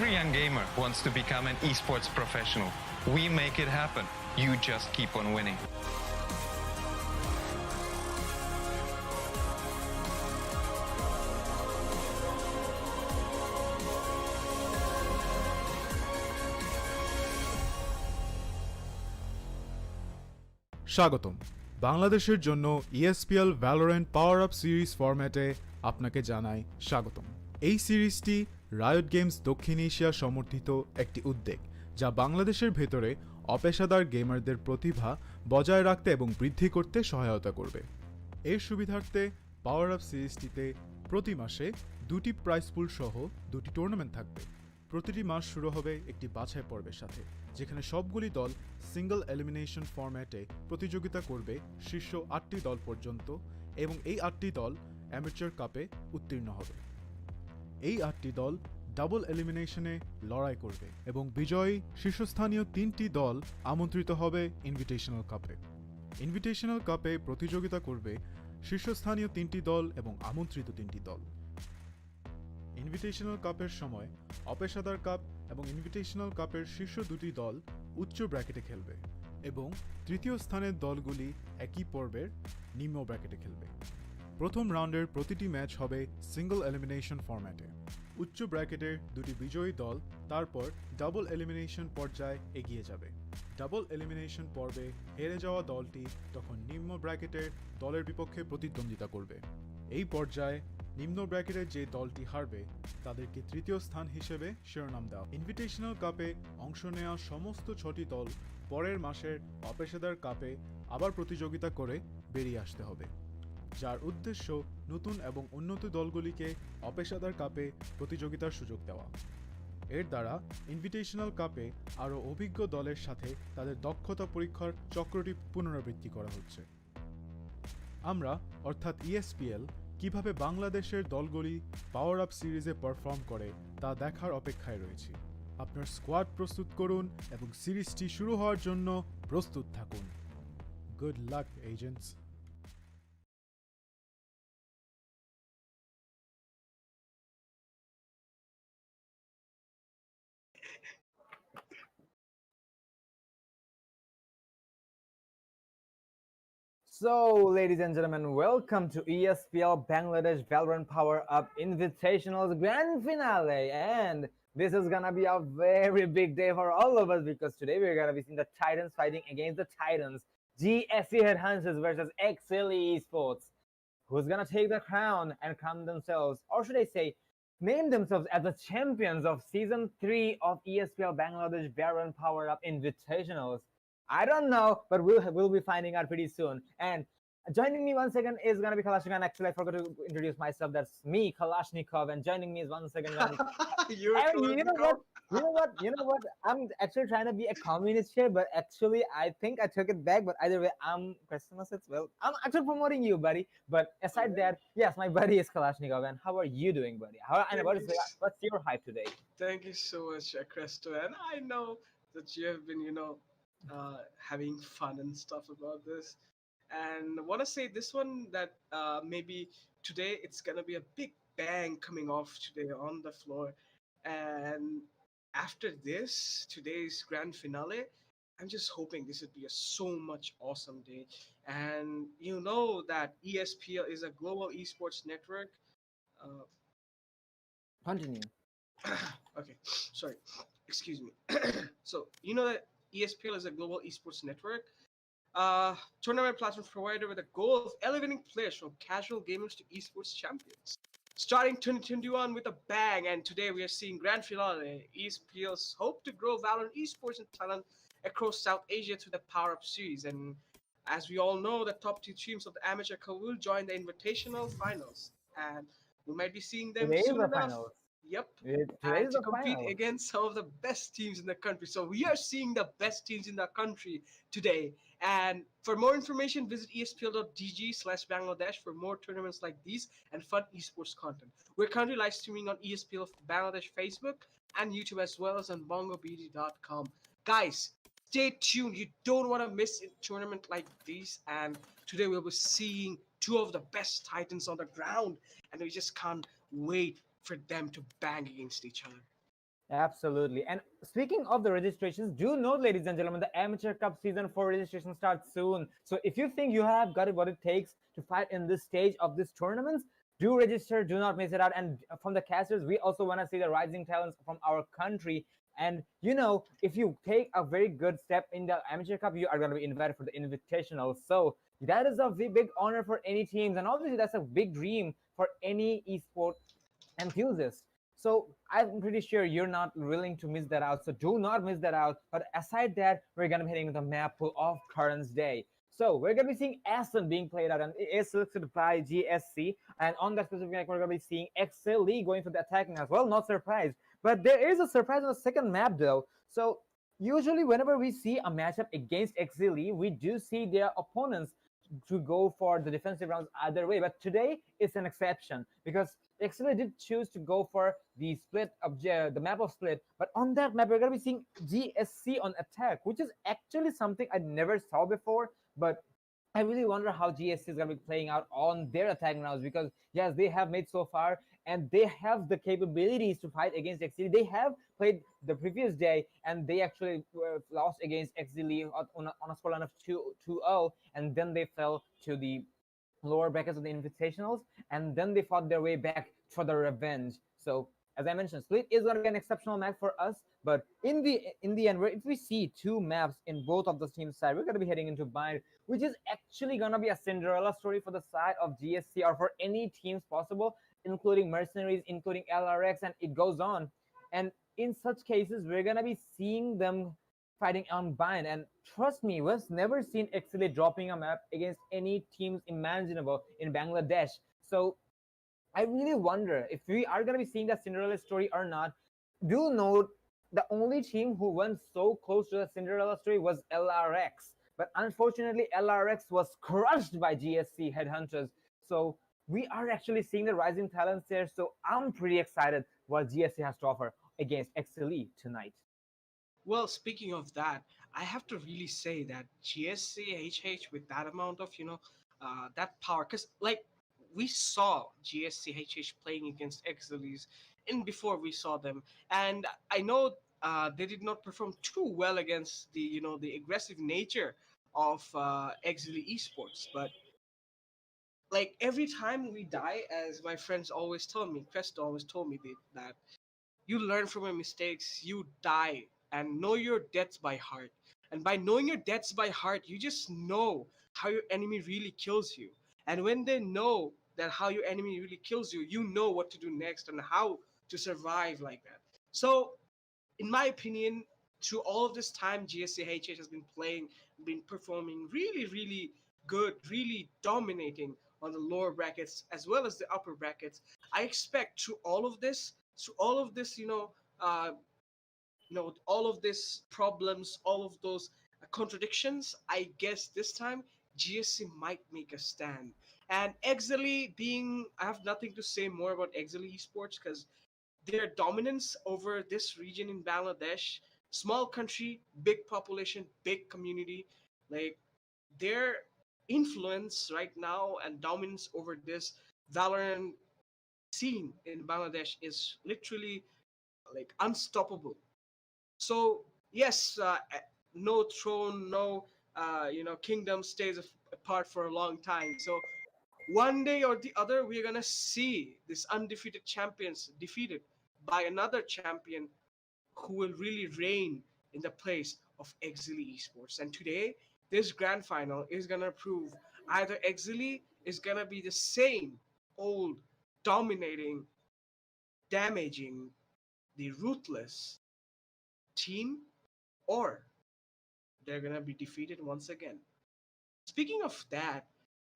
Every young gamer wants to become an esports professional. We make it happen. You just keep on winning. স্বাগতম বাংলাদেশের জন্য ESPL Valorant PowerUp Series ফরম্যাটে আপনাকে জানাই স্বাগতম। এই সিরিজটি রায়ট গেমস দক্ষিণ এশিয়া সমর্থিত একটি উদ্যোগ যা বাংলাদেশের ভেতরে অপেশাদার গেমারদের প্রতিভা বজায় রাখতে এবং বৃদ্ধি করতে সহায়তা করবে। এর সুবিধার্থে PowerUp সিরিজটিতে প্রতি মাসে দুটি প্রাইজ পুল সহ দুটি টুর্নামেন্ট থাকবে। প্রতিটি মাস শুরু হবে একটি বাছাই পর্বের সাথে, যেখানে সবগুলি দল সিঙ্গল এলিমিনেশন ফরম্যাটে প্রতিযোগিতা করবে শীর্ষ 8টি দল পর্যন্ত, এবং এই 8টি দল অ্যামেচার কাপে উত্তীর্ণ হবে। এই 8টি দল ডাবল এলিমিনেশনে লড়াই করবে এবং বিজয়ী শীর্ষস্থানীয় 3টি দল আমন্ত্রিত হবে ইনভিটেশনাল কাপে। ইনভিটেশনাল কাপে প্রতিযোগিতা করবে শীর্ষস্থানীয় 3টি দল এবং আমন্ত্রিত 3টি দল। ইনভিটেশনাল কাপের সময় অপেশাদার কাপ এবং ইনভিটেশনাল কাপের শীর্ষ দুটি দল উচ্চ ব্র্যাকেটে খেলবে এবং তৃতীয় স্থানের দলগুলি একই পর্বের নিম্ন ব্র্যাকেটে খেলবে। প্রথম রাউন্ডের প্রতিটি ম্যাচ হবে সিঙ্গল এলিমিনেশন ফরম্যাটে। উচ্চ ব্র্যাকেটের দুটি বিজয়ী দল তারপর ডাবল এলিমিনেশন পর্যায়ে এগিয়ে যাবে। ডাবল এলিমিনেশন পর্বে হেরে যাওয়া দলটি তখন নিম্ন ব্র্যাকেটের দলের বিপক্ষে প্রতিদ্বন্দ্বিতা করবে। এই পর্যায়ে নিম্ন ব্র্যাকেটের যে দলটি হারবে তাদেরকে তৃতীয় স্থান হিসেবে শিরোনাম দেওয়া। ইনভিটেশনাল কাপে অংশ নেওয়া সমস্ত 6টি দল পরের মাসের অপেশাদার কাপে আবার প্রতিযোগিতা করে বেরিয়ে আসতে হবে, যার উদ্দেশ্য নতুন এবং উন্নত দলগুলিকে অপেশাদার কাপে প্রতিযোগিতার সুযোগ দেওয়া। এর দ্বারা ইনভিটেশনাল কাপে আরও অভিজ্ঞ দলের সাথে তাদের দক্ষতা পরীক্ষার চক্রটি পুনরাবৃত্তি করা হচ্ছে। আমরা অর্থাৎ ESPL কিভাবে বাংলাদেশের দলগুলি পাওয়ার আপ সিরিজে পারফর্ম করে তা দেখার অপেক্ষায় রয়েছি। আপনার স্কোয়াড প্রস্তুত করুন এবং সিরিজটি শুরু হওয়ার জন্য প্রস্তুত থাকুন। Good luck agents. So, ladies and gentlemen, welcome to ESPL Bangladesh Valorant PowerUp Invitational's Grand Finale. And this is gonna be a very big day for all of us, because today we're gonna be seeing the Titans fighting against the Titans. GSC Headhunters versus Exceeli Esports. Who's gonna take the crown and crown themselves, or should I say, name themselves as the champions of Season 3 of ESPL Bangladesh Valorant PowerUp Invitationals? I don't know, but we'll be finding out pretty soon. And joining me once again is gonna be Kalashnikov. And actually, I forgot to introduce myself. That's me, Kalashnikov. And joining me is once again gonna be you know what? I'm actually trying to be a communist here, but actually, I think I took it back. But either way, I'm Christmas. Well, I'm actually promoting you, buddy. But aside that, yes, my buddy is Kalashnikov. And how are you doing, buddy? What's your hype today? Thank you so much, Cresto. And I know that you have been, having fun and stuff about this. And I want to say this one that maybe today it's going to be a big bang coming off today on the floor. And after this, today's grand finale, I'm just hoping this would be a so much awesome day. And you know that ESPL is a global esports network. Continue. Okay, sorry. Excuse me. So, you know that ESPL is a global esports network, tournament platform provider with a goal of elevating players from casual gamers to esports champions. Starting 2021 with a bang, and today we are seeing grand finale. ESPL's hope to grow Valorant esports in Thailand across South Asia through the PowerUp series. And as we all know, the top 2 teams of the amateur cup will join the invitational finals, and we might be seeing them Today is soon the enough. finals. Yep. Today And is to the compete finals against some of the best teams in the country. So we are seeing the best teams in the country today. And for more information, visit espl.dg/Bangladesh for more tournaments like these and fun esports content. We're currently live streaming on ESPL Bangladesh Facebook and YouTube, as well as on BongoBD.com. Guys, stay tuned. You don't want to miss a tournament like this. And today we'll be seeing 2 of the best Titans on the ground. And we just can't wait for them to bang against each other. Absolutely. And speaking of the registrations, do note, ladies and gentlemen, the Amateur Cup Season 4 registration starts soon. So if you think you have got it what it takes to fight in this stage of this tournaments, do register, do not miss it out. And from the casters, we also want to see the rising talents from our country. And if you take a very good step in the Amateur Cup, you are going to be invited for the Invitational. So that is a big honor for any teams. And obviously, that's a big dream for any esport enthusiast. So I'm pretty sure you're not willing to miss that out. So do not miss that out. But aside that, we're gonna be heading to the map pool of Currents Day. So we're gonna be seeing Aston being played out, and it is selected by GSC. And on that specific map, we're gonna be seeing Exceeli going for the attacking as well. Not surprised, but there is a surprise on the second map though. So usually, whenever we see a matchup against Exceeli, we do see their opponents to go for the defensive rounds either way. But today it's an exception because Exceeli did choose to go for the the map of split. But on that map, we're gonna be seeing GSC on attack, which is actually something I never saw before. But I really wonder how GSC is gonna be playing out on their attacking rounds because yes, they have made so far and they have the capabilities to fight against Exceeli. They have played the previous day and they actually lost against Exceeli on a scoreline of 2-0, and then they fell to the lower brackets of the invitationals, and then they fought their way back for the revenge. So as I mentioned, Split is going to be an exceptional map for us, but in the end, if we see two maps in both of the team side, we're going to be heading into Bind, which is actually going to be a Cinderella story for the side of GSC or for any teams possible, including Mercenaries, including LRX, and it goes on. And in such cases, we're going to be seeing them fighting on Bind. And trust me, we've never seen Exceeli dropping a map against any teams imaginable in Bangladesh. So I really wonder if we are going to be seeing that Cinderella story or not. Do note the only team who went so close to the Cinderella story was LRX. But unfortunately, LRX was crushed by GSC Headhunters. So we are actually seeing the rising talents there. So I'm pretty excited what GSC has to offer against Exceeli tonight. Well, speaking of that, I have to really say that GSC with that amount of, that power, because like we saw GSC playing against Exiles in before we saw them, and I know they did not perform too well against the aggressive nature of Exile Esports, but like every time we die, as my friends always told me, Crest always told me that you learn from your mistakes, you die, and know your debts by heart. And by knowing your debts by heart, you just know how your enemy really kills you. And when they know that how your enemy really kills you, you know what to do next and how to survive like that. So, in my opinion, through all of this time, GSCHH has been playing, been performing really, really good, really dominating on the lower brackets as well as the upper brackets. I expect through all of this, all of these problems, all of those contradictions, I guess this time GSC might make a stand. And Exili being, I have nothing to say more about Exili Esports because their dominance over this region in Bangladesh, small country, big population, big community, like their influence right now and dominance over this Valorant scene in Bangladesh is literally like unstoppable. So yes, no throne, no kingdom stays apart for a long time. So one day or the other, we're gonna see this undefeated champions defeated by another champion who will really reign in the place of Exili Esports. And today, this grand final is gonna prove either Exili is gonna be the same old, dominating, damaging, the ruthless team, or they're gonna be defeated once again. Speaking of that,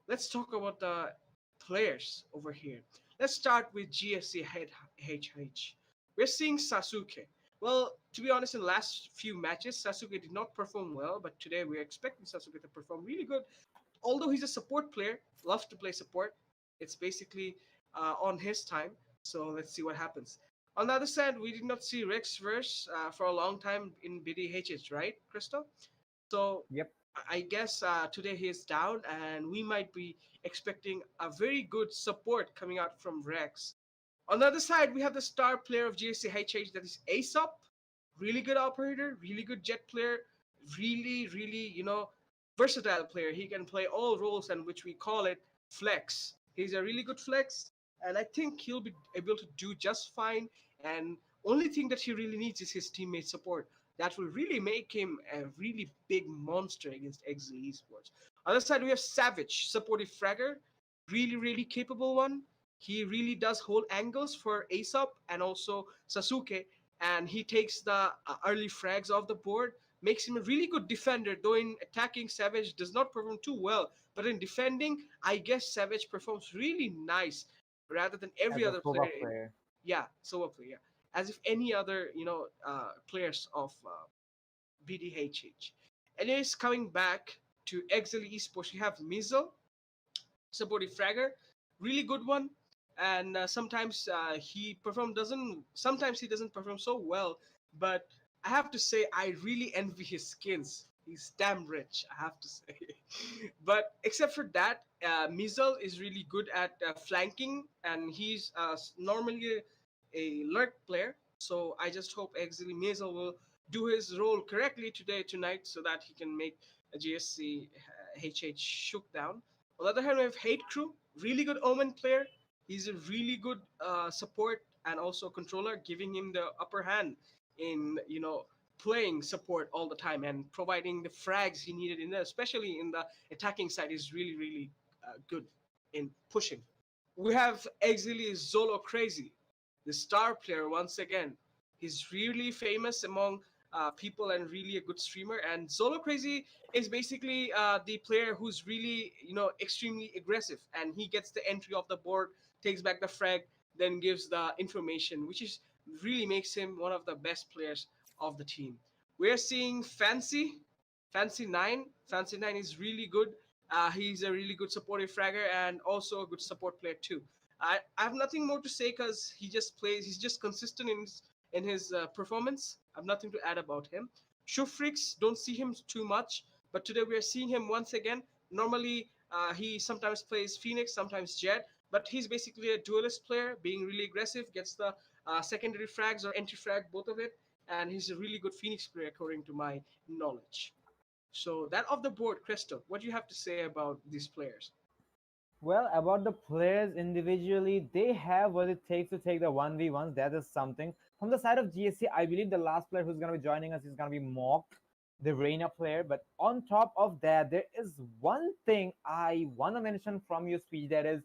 let's talk about the players over here. Let's start with GSC Head HH. We're seeing Sasuke. Well, to be honest, in the last few matches, Sasuke did not perform well, but today we're expecting Sasuke to perform really good. Although he's a support player, loves to play support. It's basically on his time. So let's see what happens. On the other side, we did not see Rex verse for a long time in BDHH, right, Crystal? So Yep. I guess today he is down, and we might be expecting a very good support coming out from Rex. On the other side, we have the star player of GSC HH, that is Aesop. Really good operator, really good jet player, really, versatile player. He can play all roles, and which we call it flex. He's a really good flex, and I think he'll be able to do just fine. And only thing that he really needs is his teammate support. That will really make him a really big monster against Exceeli Esports. On the other side, we have Savage, supportive fragger, really capable one. He really does hold angles for Aesop and also Sasuke, and he takes the early frags off the board, makes him a really good defender. Though in attacking, Savage does not perform too well, but in defending, I guess Savage performs really nice rather than as every a other Sova player. player. Yeah, solo player, yeah. As if any other players of BDHH. Anyways, coming back to Exceeli Esports, you have Mizzle, supportive fragger, really good one. And sometimes sometimes he doesn't perform so well, but I have to say I really envy his skins. He's damn rich, I have to say. But except for that, Mizzle is really good at flanking, and he's normally a lurk player. So I just hope Exili Mizzle will do his role correctly tonight, so that he can make a GSC HH shook down. On the other hand, we have Hate Crew, really good Omen player. He's a really good support and also controller, giving him the upper hand in playing support all the time and providing the frags he needed in there, especially in the attacking side. Is really good in pushing. We have Exili Zolo Crazy, the star player once again. He's really famous among people and really a good streamer. And Zolo Crazy is basically the player who's really, extremely aggressive, and he gets the entry off the board, takes back the frag, then gives the information, which is really makes him one of the best players of the team. We're seeing Fancy 9. Fancy 9 is really good. He's a really good supportive fragger and also a good support player too. I have nothing more to say because he just plays. He's just consistent in his performance. I have nothing to add about him. Shufrix, don't see him too much, but today we are seeing him once again. Normally, he sometimes plays Phoenix, sometimes Jet, but he's basically a duelist player, being really aggressive, gets the secondary frags or entry frag, both of it, and he's a really good Phoenix player according to my knowledge. So that off the board, Crystal, what do you have to say about these players? Well, about the players individually, they have what it takes to take the 1v1s. That is something. From the side of GSC, I believe the last player who's going to be joining us is going to be Mock, the Reina player. But on top of that, there is one thing I want to mention from your speech, that is,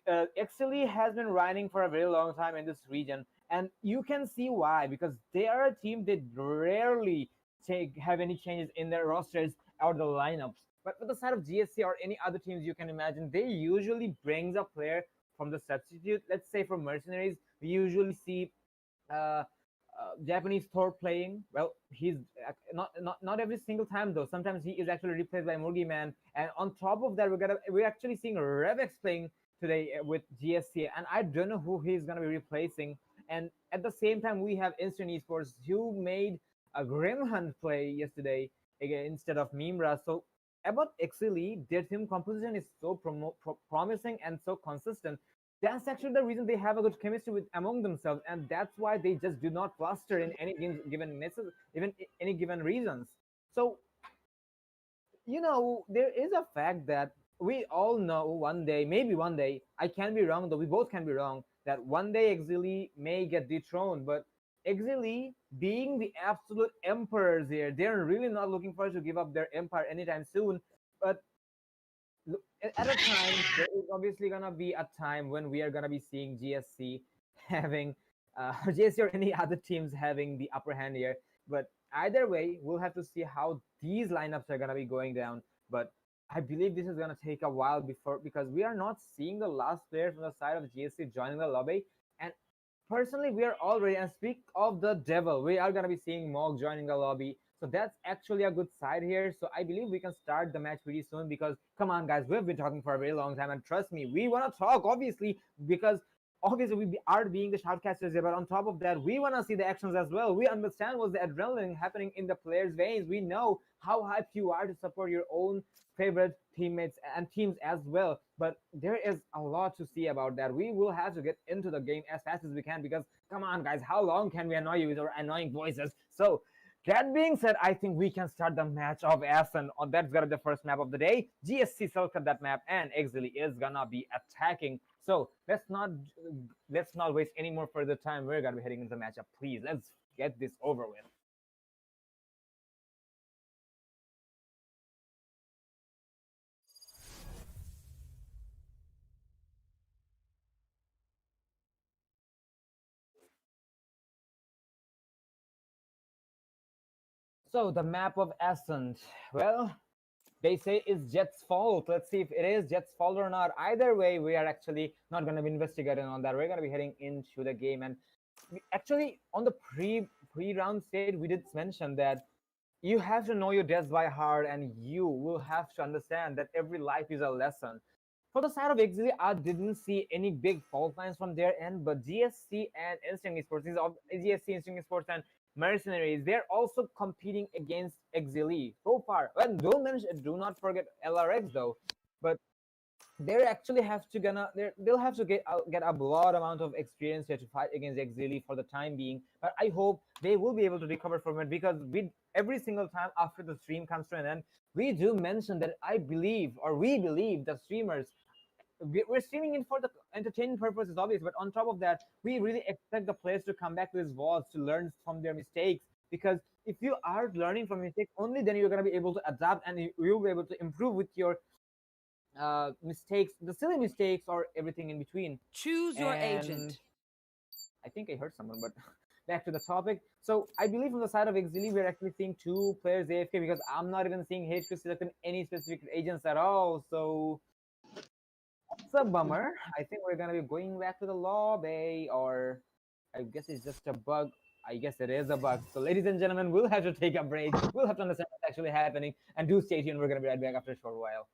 Exceeli has been riding for a very long time in this region. And you can see why, because they are a team that rarely have any changes in their rosters or the lineups. But for the side of GSC or any other teams you can imagine, they usually brings a player from the substitute. Let's say for mercenaries, we usually see uh, Japanese Thor playing. Well, he's not every single time though. Sometimes he is actually replaced by Murgi Man. And on top of that, we're actually seeing Revex playing today with GSC, and I don't know who he's gonna be replacing. And at the same time, we have Instant Esports who made a Grim Hunt play yesterday again instead of Mimra. So about Exceeli, their team composition is so promising and so consistent. That's actually the reason they have a good chemistry with among themselves, and that's why they just do not cluster in any given misses, even any given reasons. So there is a fact that we all know one day, maybe one day, I can be wrong, though we both can be wrong, that one day Exili may get dethroned. But Exili, being the absolute emperors here, they're really not looking forward to give up their empire anytime soon. But at a time, there is obviously gonna be a time when we are gonna be seeing GSC having GSC or any other teams having the upper hand here. But either way, we'll have to see how these lineups are gonna be going down. But I believe this is gonna take a while because we are not seeing the last player from the side of GSC joining the lobby. And personally, we are already, and speak of the devil, we are gonna be seeing Mog joining the lobby. So that's actually a good side here. So I believe we can start the match pretty soon, because come on guys, we've been talking for a very long time, and trust me, we want to talk obviously, because obviously we are being the shoutcasters here, but on top of that, we want to see the actions as well. We understand what's the adrenaline happening in the players' veins. We know how hyped you are to support your own favorite teammates and teams as well. But there is a lot to see about that. We will have to get into the game as fast as we can because, come on, guys, how long can we annoy you with our annoying voices? So, that being said, I think we can start the match of Ascent. That's gonna be the first map of the day. GSC selected that map, and Exceeli is gonna be attacking. So let's not waste any more further time. We're gonna be heading into the matchup. Please, let's get this over with. So the map of Ascent. Well, they say it's Jet's fault. Let's see if it is Jet's fault or not. Either way, we are actually not going to be investigating on that. We're going to be heading into the game. And actually, on the pre-round stage, we did mention that you have to know your deaths by heart, and you will have to understand that every life is a lesson. For the side of Exceeli, I didn't see any big fault lines from their end, but GSC and Instinct Esports, GSC, Instinct Esports, and Mercenaries, they're also competing against Exceeli so far. Well, do not forget LRX though, but they actually have to they'll have to get a broad amount of experience here to fight against Exceeli for the time being. But I hope they will be able to recover from it because every single time after the stream comes to an end, we do mention that we believe the streamers. We're streaming it for the entertainment purposes, obviously, but on top of that, we really expect the players to come back to these VODs to learn from their mistakes. Because if you are learning from mistakes, only then you're going to be able to adapt and you'll be able to improve with your mistakes, the silly mistakes, or everything in between. Choose your agent. I think I heard someone, but back to the topic. So I believe from the side of Exceeli, we're actually seeing 2 players AFK because I'm not even seeing HQ selecting any specific agents at all. So it's a bummer. I think we're gonna be going back to the lobby, or I guess it's just a bug. I guess it is a bug. So, ladies and gentlemen, we'll have to take a break. We'll have to understand what's actually happening, and do stay tuned. We're gonna be right back after a short while.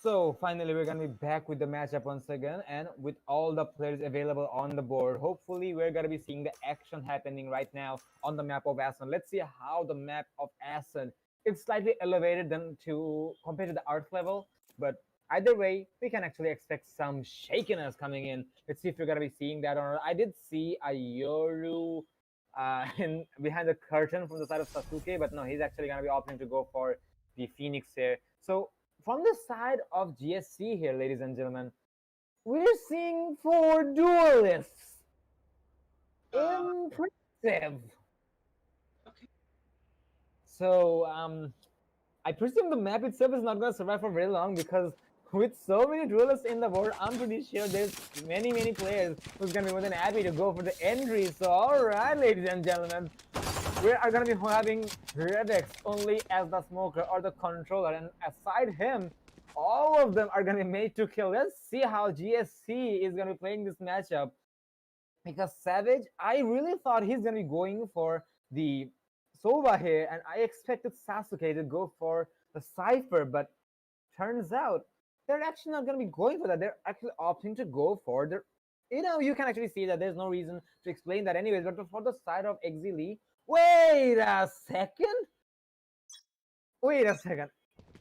So finally, we're gonna be back with the matchup once again, and with all the players available on the board. Hopefully, we're gonna be seeing the action happening right now on the map of Ascent. Let's see how the map of Ascent is slightly elevated than to compared to the Earth level, but either way, we can actually expect some shakiness coming in. Let's see if we're gonna be seeing that or not. I did see a Yoru in behind the curtain from the side of Sasuke, but no, he's actually gonna be opting to go for the Phoenix here. So from the side of GSC here, ladies and gentlemen, we're seeing 4 duelists. Impressive. Okay. So I presume the map itself is not going to survive for very long because with so many duelists in the board, I'm pretty sure there's many players who's going to be more than happy to go for the entry. So alright, ladies and gentlemen, we are going to be having Redex only as the smoker or the controller, and aside him, all of them are going to be made to kill. Let's see how GSC is going to be playing this matchup. Because Savage, I really thought he's going to be going for the Sova here, and I expected Sasuke to go for the Cypher, but turns out they're actually not going to be going for that. They're actually opting to go for the... you can actually see that there's no reason to explain that anyways, but for the side of Exceeli, wait a second.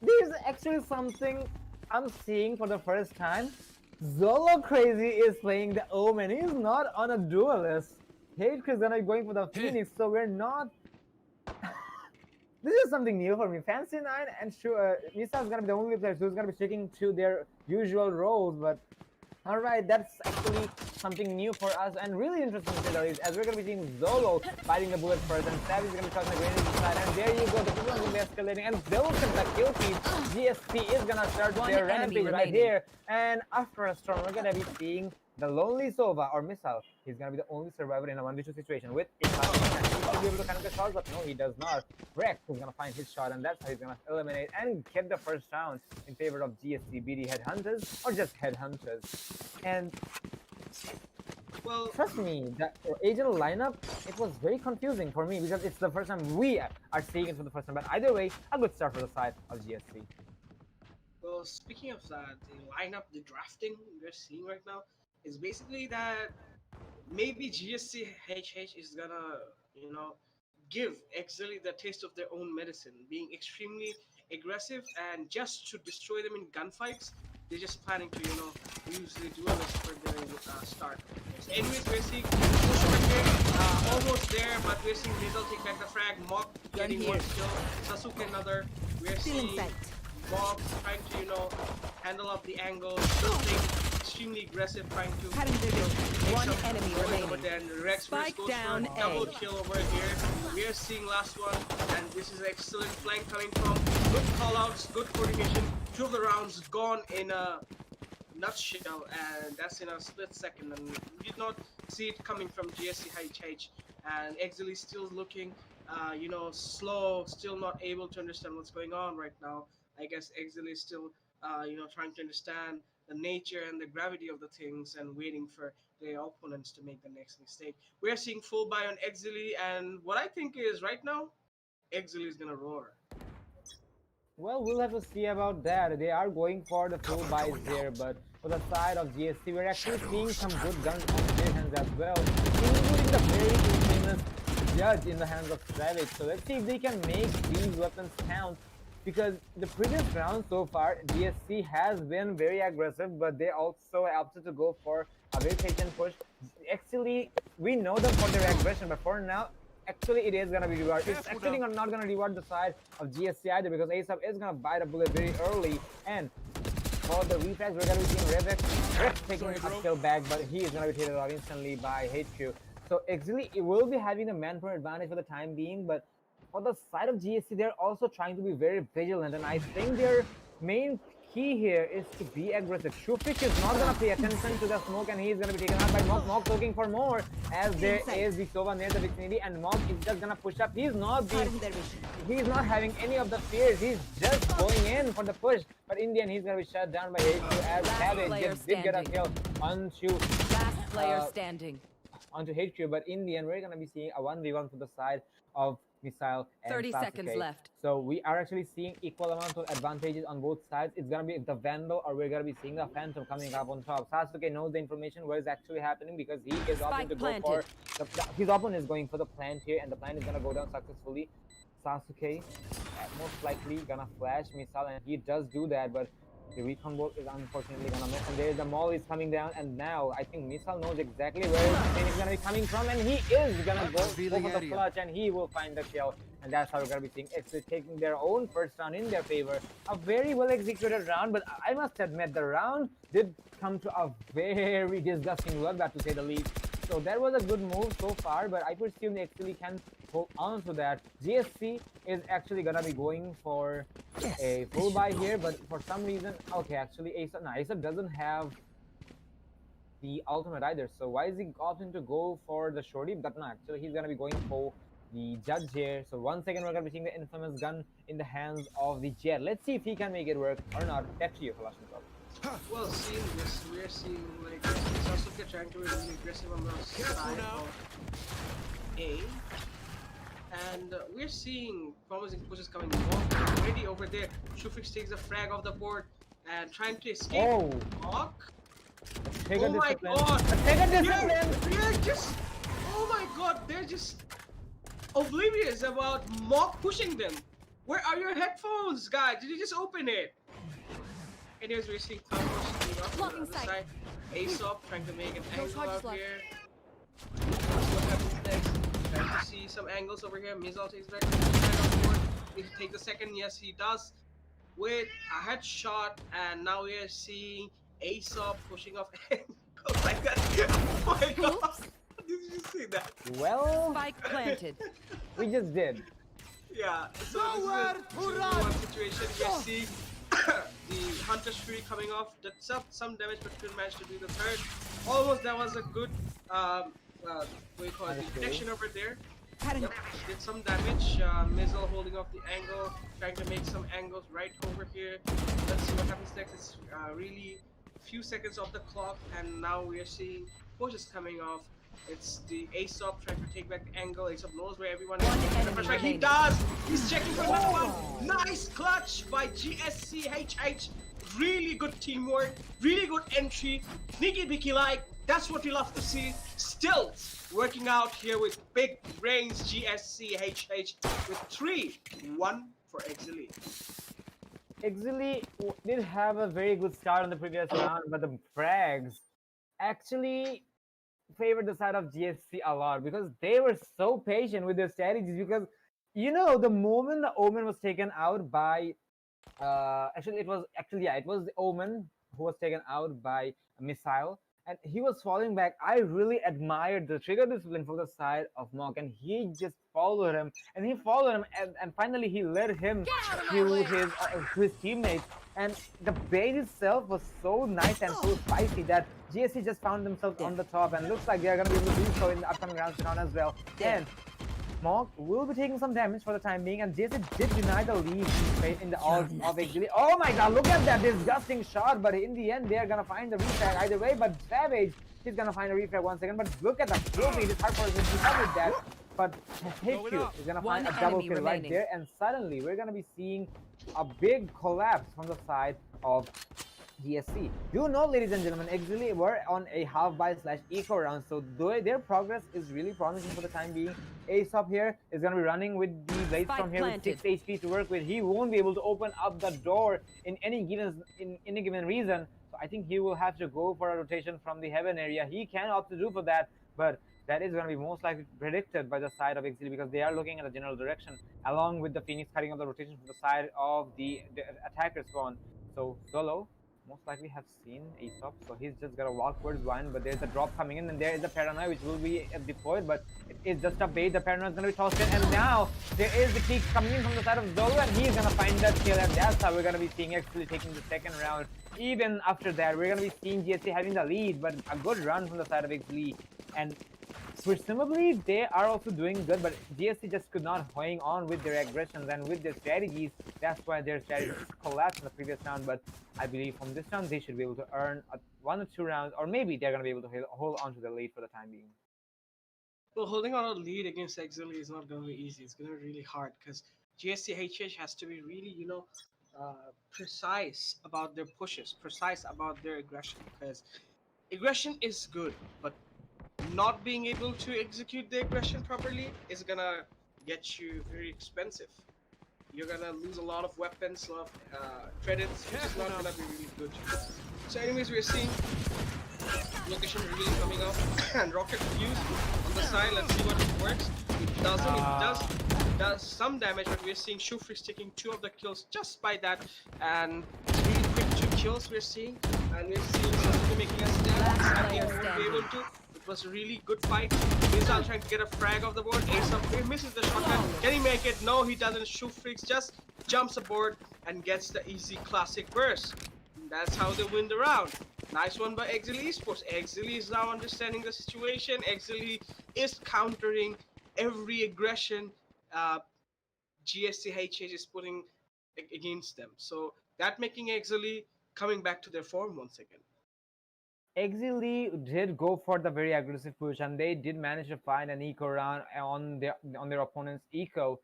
There's actually something I'm seeing for the first time. Zolo Crazy is playing the Omen. He's not on a duelist. Hate is gonna be going for the Phoenix, so we're not... This is something new for me. Fancy 9 and Misa is gonna be the only players who's gonna be sticking to their usual roles, but alright, that's actually something new for us and really interesting to say, as we're going to be seeing Zolo fighting the bullet first, and Savage is going to be talking the grenade inside, and there you go, the people are going to be escalating, and Zolo can the kill feed. GSP is going to start their rampage right here, and after a storm, we're going to be seeing the lonely Sova or Missile. He's going to be the only survivor in a 1v2 situation with Impact. He'll be able to connect the shot, but no, he does not. Rex is going to find his shot, and that's how he's going to eliminate and get the first round in favor of BD Headhunters, or just Headhunters. And Well, trust me, the agent lineup, it was very confusing for me because it's the first time we are seeing it for the first time. But either way, a good start for the side of GSC. well, speaking of that, the lineup, the drafting we're seeing right now is basically that maybe GSC HH is gonna, give Exceeli the taste of their own medicine, being extremely aggressive and just to destroy them in gunfights. They're just planning to, use the duelists for their start. So anyways, we're seeing push right here, almost there, but we're seeing Rizal take back the frag, Mock getting one kill, Sasuke another. We're seeing Mock trying to, handle up the angle, still playing extremely aggressive, trying to One enemy remaining. but then Rex Spike goes down for a double A. kill over here. We are seeing last one, and this is an excellent flank coming from. Good callouts, good coordination. 2 of the rounds gone in a nutshell, and that's in a split second. And we did not see it coming from GSC HH. And Exceeli still looking, slow, still not able to understand what's going on right now. I guess Exceeli is still, trying to understand the nature and the gravity of the things and waiting for their opponents to make the next mistake. We are seeing full buy on Exceeli, and what I think is right now, Exceeli is gonna roar. Well, we'll have to see about that. They are going for the full buys here, but for the side of GSC, we're actually seeing some good guns on their hands as well, including the very famous Judge in the hands of Savage. So let's see if they can make these weapons count, because the previous round so far, GSC has been very aggressive, but they also opted to go for a very patient push. Actually, we know them for their aggression, but for now, actually it is gonna be rewarded. It's actually not gonna reward the side of GSC either, because ASAP is gonna bite a bullet very early, and for the reflex, we're gonna be seeing Rex taking a kill back, but he is gonna be taken out instantly by HQ. So Exceeli will be having the manpower advantage for the time being, but for the side of GSC, they're also trying to be very vigilant, and I think their main key here is to be aggressive. Shufik is not gonna pay attention to the smoke, and he's gonna be taken out by Mock. Mock looking for more, as there is the Sova near the vicinity, and Mock is just gonna push up. He's not having any of the fears. He's just going in for the push, but in the end, he's gonna be shut down by HQ as Savage did get a kill onto Last player standing. onto HQ, but in the end, we're gonna be seeing a 1v1 for the side of Missile, and 30 Sasuke. seconds left. So we are actually seeing equal amount of advantages on both sides. It's gonna be the Vandal, or we're gonna be seeing the Phantom coming up on top. Sasuke knows the information what is actually happening because he is opting to go for his opponent is going for the plant here, and the plant is gonna go down successfully. Sasuke most likely gonna flash Missile, and he does do that, but the recon bolt is unfortunately gonna miss, and there's the Maul is coming down, and now I think Missile knows exactly where his team is gonna be coming from, and he is gonna go for the clutch, and he will find the kill, and that's how we're gonna be seeing Exceeli taking their own first round in their favor. A very well executed round, but I must admit the round did come to a very disgusting bloodbath, to say the least. So that was a good move so far, but I presume Exceeli can hold on to that. GSC is actually gonna be going for a full buy here, but for some reason, okay, actually Aesop doesn't have the ultimate either. So why is he opting to go for the shorty? But no, actually he's gonna be going for the judge here. So once again, we're gonna be seeing the infamous gun in the hands of the Jet. Let's see if he can make it work or not. Back to you, Kalashnikov. Well, seeing this, we're seeing like Sasuke trying to be really aggressive on the side of A, and we're seeing promising pushes coming already over there. Shufix takes the frag off the board and trying to escape. Oh, Hawk. take a Oh my discipline. god! Take a discipline. They're just, oh my god, they're just oblivious about Mock pushing them. Where are your headphones, guys? Did you just open it? Anyways, we're seeing Thanos on the other side. Aesop trying to make an angle out here. What happens next? Trying to see some angles over here. Mizal takes back the side of board. If he takes the second, yes he does. With a headshot, and now we are seeing Aesop pushing off angles like that. Oh my god! Did you see that? Well, Spike planted. we just did. Yeah, so this is a 2-1 situation. We see the Hunter Fury coming off. That's up some damage, but couldn't manage to do the third. Almost, that was a good, what do you call it, detection over there. Yep, did some damage. Mizzle holding off the angle, trying to make some angles right over here. Let's see what happens next. It's really few seconds off the clock, and now we are seeing pushes coming off. It's the Aesop trying to take back the angle. Aesop knows where everyone is. He does! He's checking for another one! Nice clutch by GSCHH. Really good teamwork, really good entry. Sneaky Bicky like, that's what you love to see. Still working out here with big brains GSCHH with 3-1 for Exceeli. Exceeli did have a very good start on the previous round, but the frags actually favored the side of GSC a lot because they were so patient with their strategies. Because you know, the moment the Omen was taken out by it was the Omen who was taken out by a missile, and he was falling back. I really admired the trigger discipline from the side of Mock, and he just followed him, and and finally he led him to his teammates. And the bait itself was so nice and so spicy that GSC just found themselves on the top, and looks like they are going to be able to do so in the upcoming rounds as well. And Mock will be taking some damage for the time being, and GSC did deny the lead in the ult of Exceeli. Oh my god, look at that disgusting shot, but in the end, they are going to find the refrag either way, but Savage is going to find a refrag once again, but look at the kill feed, it's hard for him to cover that, but HQ is going to find a double kill right there, and suddenly we're going to be seeing a big collapse from the side of GSC. You know, ladies and gentlemen, Exceeli were on a half buy / eco round, so their progress is really promising for the time being. Aesop here is going to be running with the blades from here with 6 HP to work with. He won't be able to open up the door in any given reason, so I think he will have to go for a rotation from the heaven area. He can opt to do for that, but that is going to be most likely predicted by the side of Exceeli because they are looking at the general direction, along with the Phoenix cutting off the rotation from the side of the attacker spawn. So Solo most likely have seen Aesop, so he's just gonna walk towards one, but there's a drop coming in, and there is a Paranoia which will be deployed, but it is just a bait. The Paranoia is gonna be tossed in, and now there is the kick coming in from the side of Zolo, and he's gonna find that kill, and that's how we're gonna be seeing Exceeli taking the second round. Even after that, we're gonna be seeing GSC having the lead, but a good run from the side of Exceeli, and presumably they are also doing good, but GSC just could not hang on with their aggressions and with their strategies. That's why their strategies collapsed in the previous round, but I believe from this round they should be able to earn 1 or 2 rounds, or maybe they're going to be able to hold on to the lead for the time being. Well, holding on a lead against Exceeli is not going to be easy. It's going to be really hard because GSCHH has to be really, precise about their pushes, precise about their aggression. Because aggression is good, but not being able to execute the aggression properly is gonna get you very expensive. You're gonna lose a lot of weapons, a lot of credits, which is not gonna be really good. So, anyways, we're seeing location reveal coming up and rocket fuse on the side. Let's see what it works. It doesn't. It does some damage, but we're seeing Shufrix taking 2 of the kills just by that, and really quick 2 kills we're seeing, and we're seeing Sasuke making a stand. Sadly, he won't be able to. It was a really good fight. Mizal trying to get a frag off the board. Ace up, he misses the shotgun. Can he make it? No, he doesn't. Shufrix just jumps aboard and gets the easy classic burst. And that's how they win the round. Nice one by Exceeli Esports. Exceeli is now understanding the situation. Exceeli is countering every aggression GSCHH is putting against them. So that making Exceeli coming back to their form once again. Exili did go for the very aggressive push, and they did manage to find an eco round on their opponent's eco.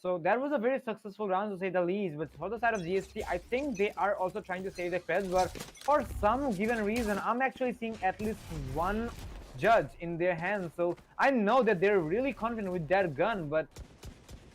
So that was a very successful round to say the least. But for the side of GST, I think they are also trying to save their creds. But for some given reason, I'm actually seeing at least one judge in their hands. So I know that they're really confident with that gun, but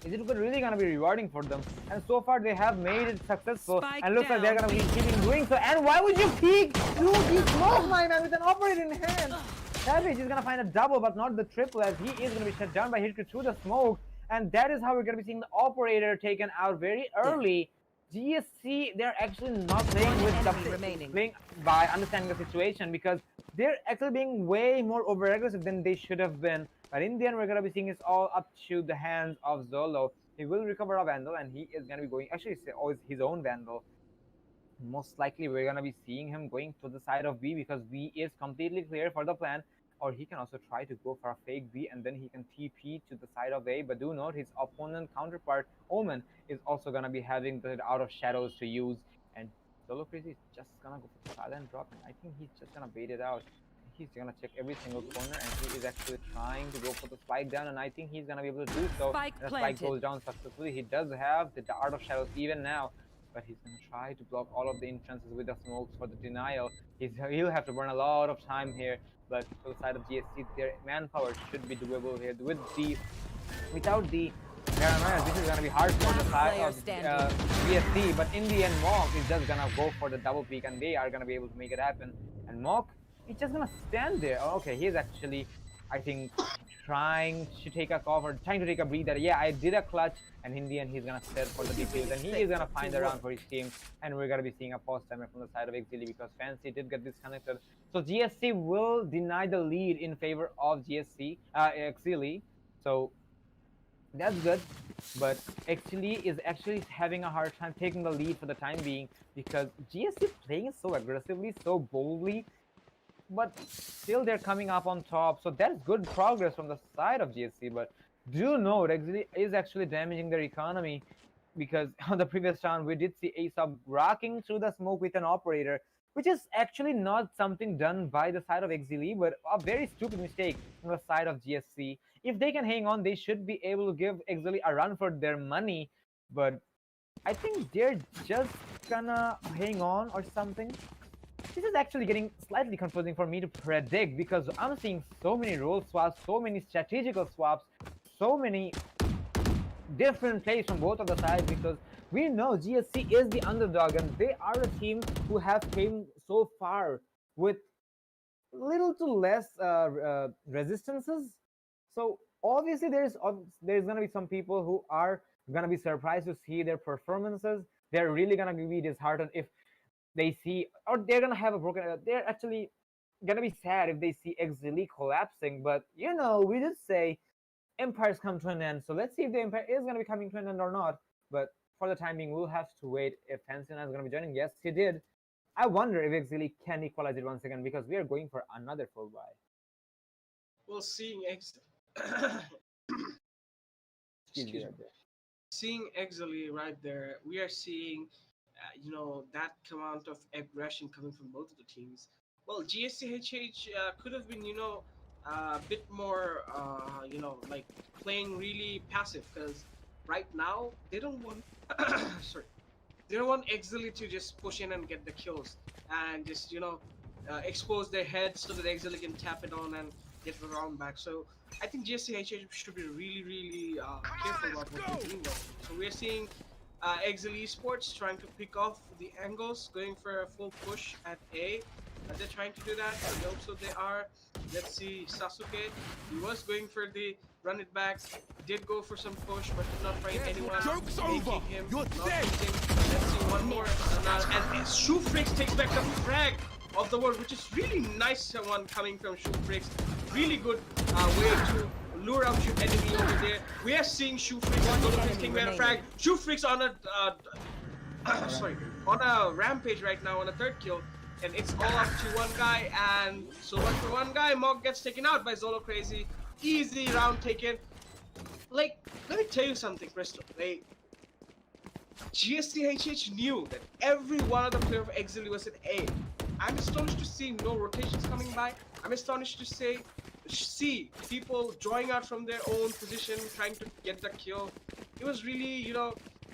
is it really gonna be rewarding for them? And so far they have made it successful, Spike and looks like they're down. gonna be keeping doing so. And why would you peek? Dude, you smoke my man with an operator in hand. Savage is gonna find a double, but not the triple, as he is gonna be shut down by Hitker through the smoke. And that is how we're gonna be seeing the operator taken out very early. GSC, they're actually not playing One with enemy the remaining. playing by understanding the situation, because they're actually being way more over aggressive than they should have been. But in the end, we're gonna be seeing it's all up to the hands of Zolo. He will recover a Vandal, and he is gonna be going. Actually, it's always his own Vandal. Most likely, we're gonna be seeing him going to the side of B, because B is completely clear for the plan. Or he can also try to go for a fake B, and then he can TP to the side of A. But do note, his opponent counterpart Omen is also gonna be having the Out of Shadows to use. And Zolo Crazy is just gonna go for the silent drop, and I think he's just gonna bait it out. He's gonna check every single corner, and he is actually trying to go for the spike down, and I think he's gonna be able to do so. Spike And the spike planted. goes down successfully. He does have the Art of Shadows even now, but he's gonna try to block all of the entrances with the smokes for the denial. He'll have to burn a lot of time here, but for the side of GSC, their manpower should be doable here. Without the paranoia, this is gonna be hard for the side of GSC, but in the end, Mock is just gonna go for the double peak, and they are gonna be able to make it happen. And Mock, he's just gonna stand there. Oh, okay, he's actually, I think, trying to take a cover, trying to take a breather. Yeah, I did a clutch, and in the end, he's gonna set for the defuse, and he is gonna find a round for his team. And we're gonna be seeing a pause timer from the side of Exceeli, because Fancy did get disconnected. So GSC will deny the lead in favor of Exceeli. So that's good, but Exceeli is actually having a hard time taking the lead for the time being, because GSC is playing so aggressively, so boldly, but still they're coming up on top. So that's good progress from the side of GSC. But do note, Exceeli is actually damaging their economy, because on the previous round we did see Aesop rocking through the smoke with an operator, which is actually not something done by the side of Exceeli, but a very stupid mistake on the side of GSC. If they can hang on, they should be able to give Exceeli a run for their money, but I think they're just gonna hang on or something. This is actually getting slightly confusing for me to predict, because I'm seeing so many role swaps, so many strategical swaps, so many different plays from both of the sides, because we know GSC is the underdog, and they are a team who have came so far with little to less resistances. So obviously there's gonna be some people who are gonna be surprised to see their performances. They're really gonna be disheartened if they see, or they're gonna have a broken. They're actually gonna be sad if they see Exceeli collapsing. But you know, we just say empires come to an end. So let's see if the empire is gonna be coming to an end or not. But for the time being, we'll have to wait if Hansina is gonna be joining. Yes, he did. I wonder if Exceeli can equalize it once again, because we are going for another full buy. Well, seeing Excuse me excuse me, right there. seeing Exceeli right there, we are seeing, that amount of aggression coming from both of the teams. Well, GSCHH could have been, a bit more, like playing really passive because right now they don't want, sorry, they don't want Exceeli to just push in and get the kills and just expose their heads so that Exceeli can tap it on and get the round back. So I think GSCHH should be really careful about what they're doing. So we're seeing Exceeli Esports trying to pick off the angles, going for a full push at A. They're trying to do that. I hope so they are. Let's see Sasuke. He was going for the run it back. Did go for some push, but did not find anyone making him. Not making. Let's see one more. And Shoefrix takes back the frag of the world, which is really nice one coming from Shoefrix. Really good way to lure out your enemy over there. We are seeing Shoefrix taking back a frag. Shoefrix on a on a rampage right now on a third kill. And it's all up to one guy, and so much for one guy. Mog gets taken out by Zolo Crazy. Easy round taken. Like, let me tell you something, Crystal. Like, GSCHH knew that every one of the players of Exceeli was at A. I'm astonished to see no rotations coming by. I'm astonished to see people drawing out from their own position, trying to get the kill. It was really,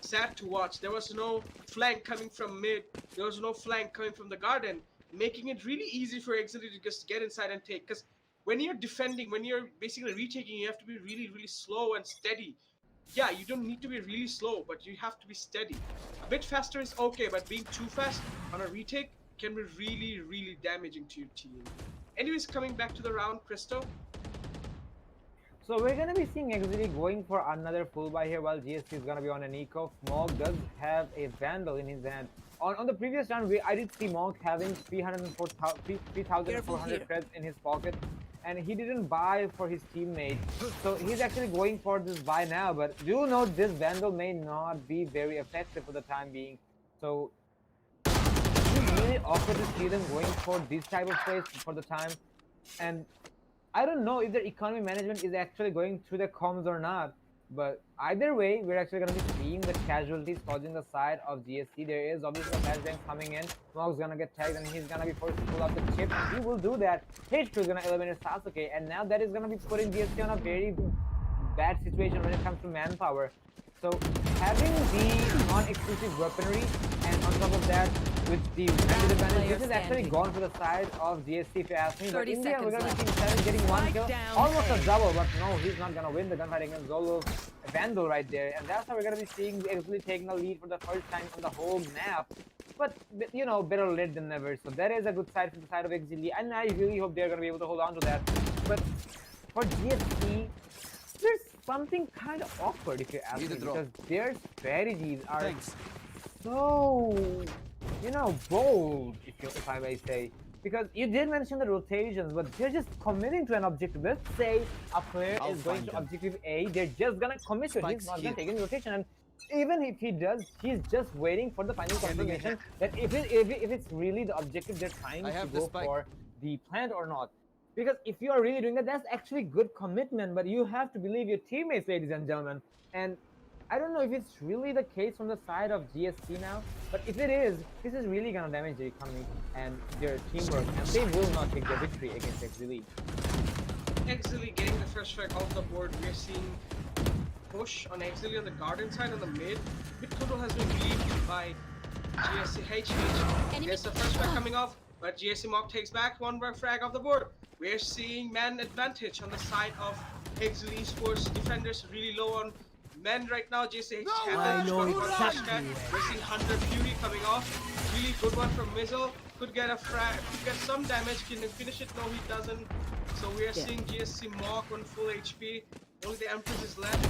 sad to watch. There was no flank coming from mid. There was no flank coming from the garden, making it really easy for Exceeli to just get inside and take. Because when you're defending, when you're basically retaking, you have to be really slow and steady. Yeah, you don't need to be really slow, but you have to be steady. A bit faster is okay, but being too fast on a retake can be really damaging to your team. Anyways, coming back to the round, Crystal. So we're gonna be seeing Exceeli going for another full buy here while GSC is gonna be on an eco. Mog does have a Vandal in his hand. On the previous round, I did see Mog having 3,400 creds in his pocket, and he didn't buy for his teammate. So he's actually going for this buy now, but do note this Vandal may not be very effective for the time being. So it's really awkward to see them going for this type of plays for the time. And I don't know if their economy management is actually going through the comms or not, but either way, we're actually going to be seeing the casualties causing the side of GSC. There is obviously a flashbang coming in. Mog's going to get tagged and he's going to be forced to pull out the chip. He will do that. H2 is going to eliminate Sasuke, and now that is going to be putting GSC on a very bad situation when it comes to manpower. So having the non-exclusive weaponry, and on top of that, with the random advantage, this is actually gone to the side of GSC if you ask me. But in the end, we're going to be seeing 7 getting 1 kill. Almost a double, but no, he's not going to win the gunfight against Zolo Vandal right there. And that's how we're going to be seeing Exceeli taking the lead for the first time on the whole map. But, better late than never. So that is a good side from the side of Exceeli, and I really hope they're going to be able to hold on to that. But for GSC, there's something kind of awkward if you ask me, because their strategies are so, bold, if I may say. Because you did mention the rotations, but they're just committing to an objective. Let's say a player is going to objective A, they're just gonna commit to it. He's not gonna take any rotation, and even if he does, he's just waiting for the final confirmation that if it's really the objective they're trying to go for the plant or not. Because if you are really doing that, that's actually good commitment, but you have to believe your teammates, ladies and gentlemen. And I don't know if it's really the case from the side of GSC now, but if it is, this is really gonna damage their economy and their teamwork, and they will not take the victory against Exceeli. Exceeli getting the first strike off the board. We're seeing push on Exceeli on the garden side on the mid. Mid total has been relieved by GSCHH. There's the first strike coming off, but GSC Mock takes back one more frag off the board. We're seeing man advantage on the side of Exceeli Esports. Defenders really low on men right now. GSCHH has We're seeing Hunter Fury coming off. Really good one from Mizzle. Could get a frag, could get some damage. Can he finish it? No, he doesn't. So we are seeing GSC Mock on full HP. Only the Empress is left.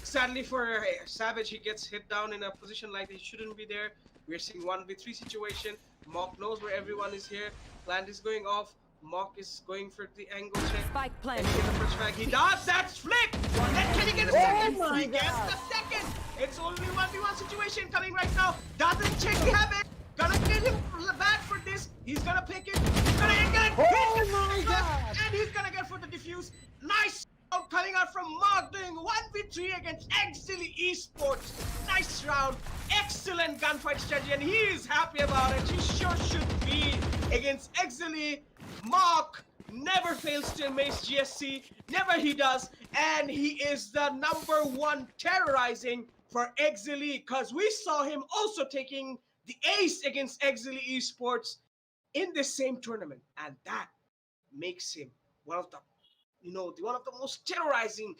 Sadly for Savage, he gets hit down in a position like he shouldn't be there. We're seeing 1v3 situation. Mock knows where everyone is here. Plant is going off. Mock is going for the angle check. Spike plant. Can he get the first frag? He does! That's flick! And can he get a second? He gets the second! It's only 1v1 situation coming right now. Doesn't check the habit. Gonna get him bad for this. He's gonna pick it. He's gonna get it. And he's gonna get for the defuse. Nice round coming out from Mock doing 1v3 against Exceeli Esports. Nice round. Excellent gunfight strategy, and he is happy about it. He sure should be against Exceeli. Mock never fails to amaze GSC, never he does, and he is the #1 terrorizing for Exceeli, because we saw him also taking the ace against Exceeli Esports in this same tournament, and that makes him one of the, one of the most terrorizing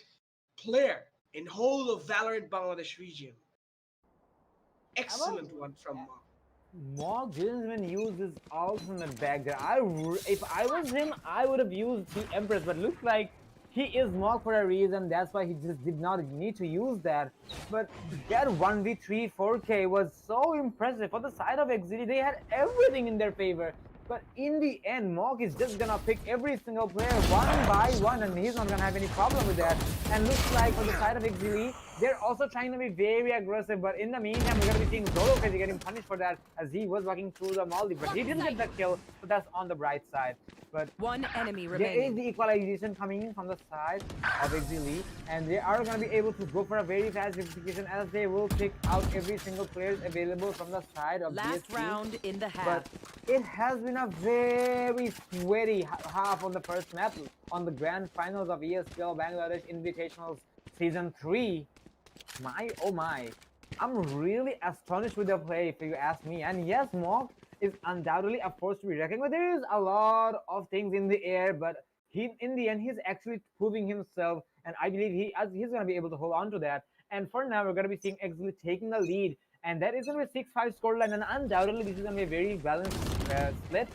player in whole of Valorant Bangladesh region. Excellent one from Mark. Mog didn't even use his ultimate back there. If I was him, I would have used the Empress, but looks like he is Mog for a reason. That's why he just did not need to use that. But that 1v3 4K was so impressive. For the side of Exceeli, they had everything in their favor. But in the end, Mog is just gonna pick every single player one by one, and he's not gonna have any problem with that. And looks like for the side of Exceeli, they're also trying to be very aggressive. But in the meantime, we're gonna be seeing ZoloCrazy getting punished for that as he was walking through the Molly. But he didn't get the kill, so that's on the bright side. But One enemy there is remaining. the equalization coming in from the side of Exceeli, and they are going to be able to go for a very fast verification as they will pick out every single player available from the side of Last BSC. round in the half. But it has been a very sweaty half on the first map on the grand finals of ESPL Bangladesh Invitationals Season 3. My, oh my. I'm really astonished with the play, if you ask me. And yes, Mog is undoubtedly a force to be reckoned with. There is a lot of things in the air, but in the end, he's actually proving himself, and I believe he's going to be able to hold on to that. And for now, we're going to be seeing Exceeli taking the lead, and that is going to be a 6-5 scoreline, and undoubtedly this is going to be a very balanced split.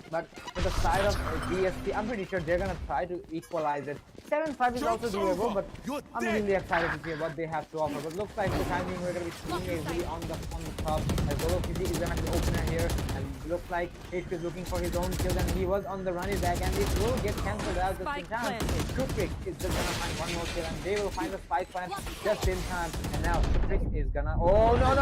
But for the side of BSC, I'm pretty sure they're going to try to equalize it. 7-5 is also doable, but I'm really excited to see what they have to offer. But looks like the timing we're going to be seeing Exceeli on the top, as BO3 is going to have the opener here, and looks like H is looking for his own kill, and he was on the running back, and it will get cancelled out just in time. Trick is just going to find one more kill, and they will find the spike plant just in time. And now Trick is going to, oh no,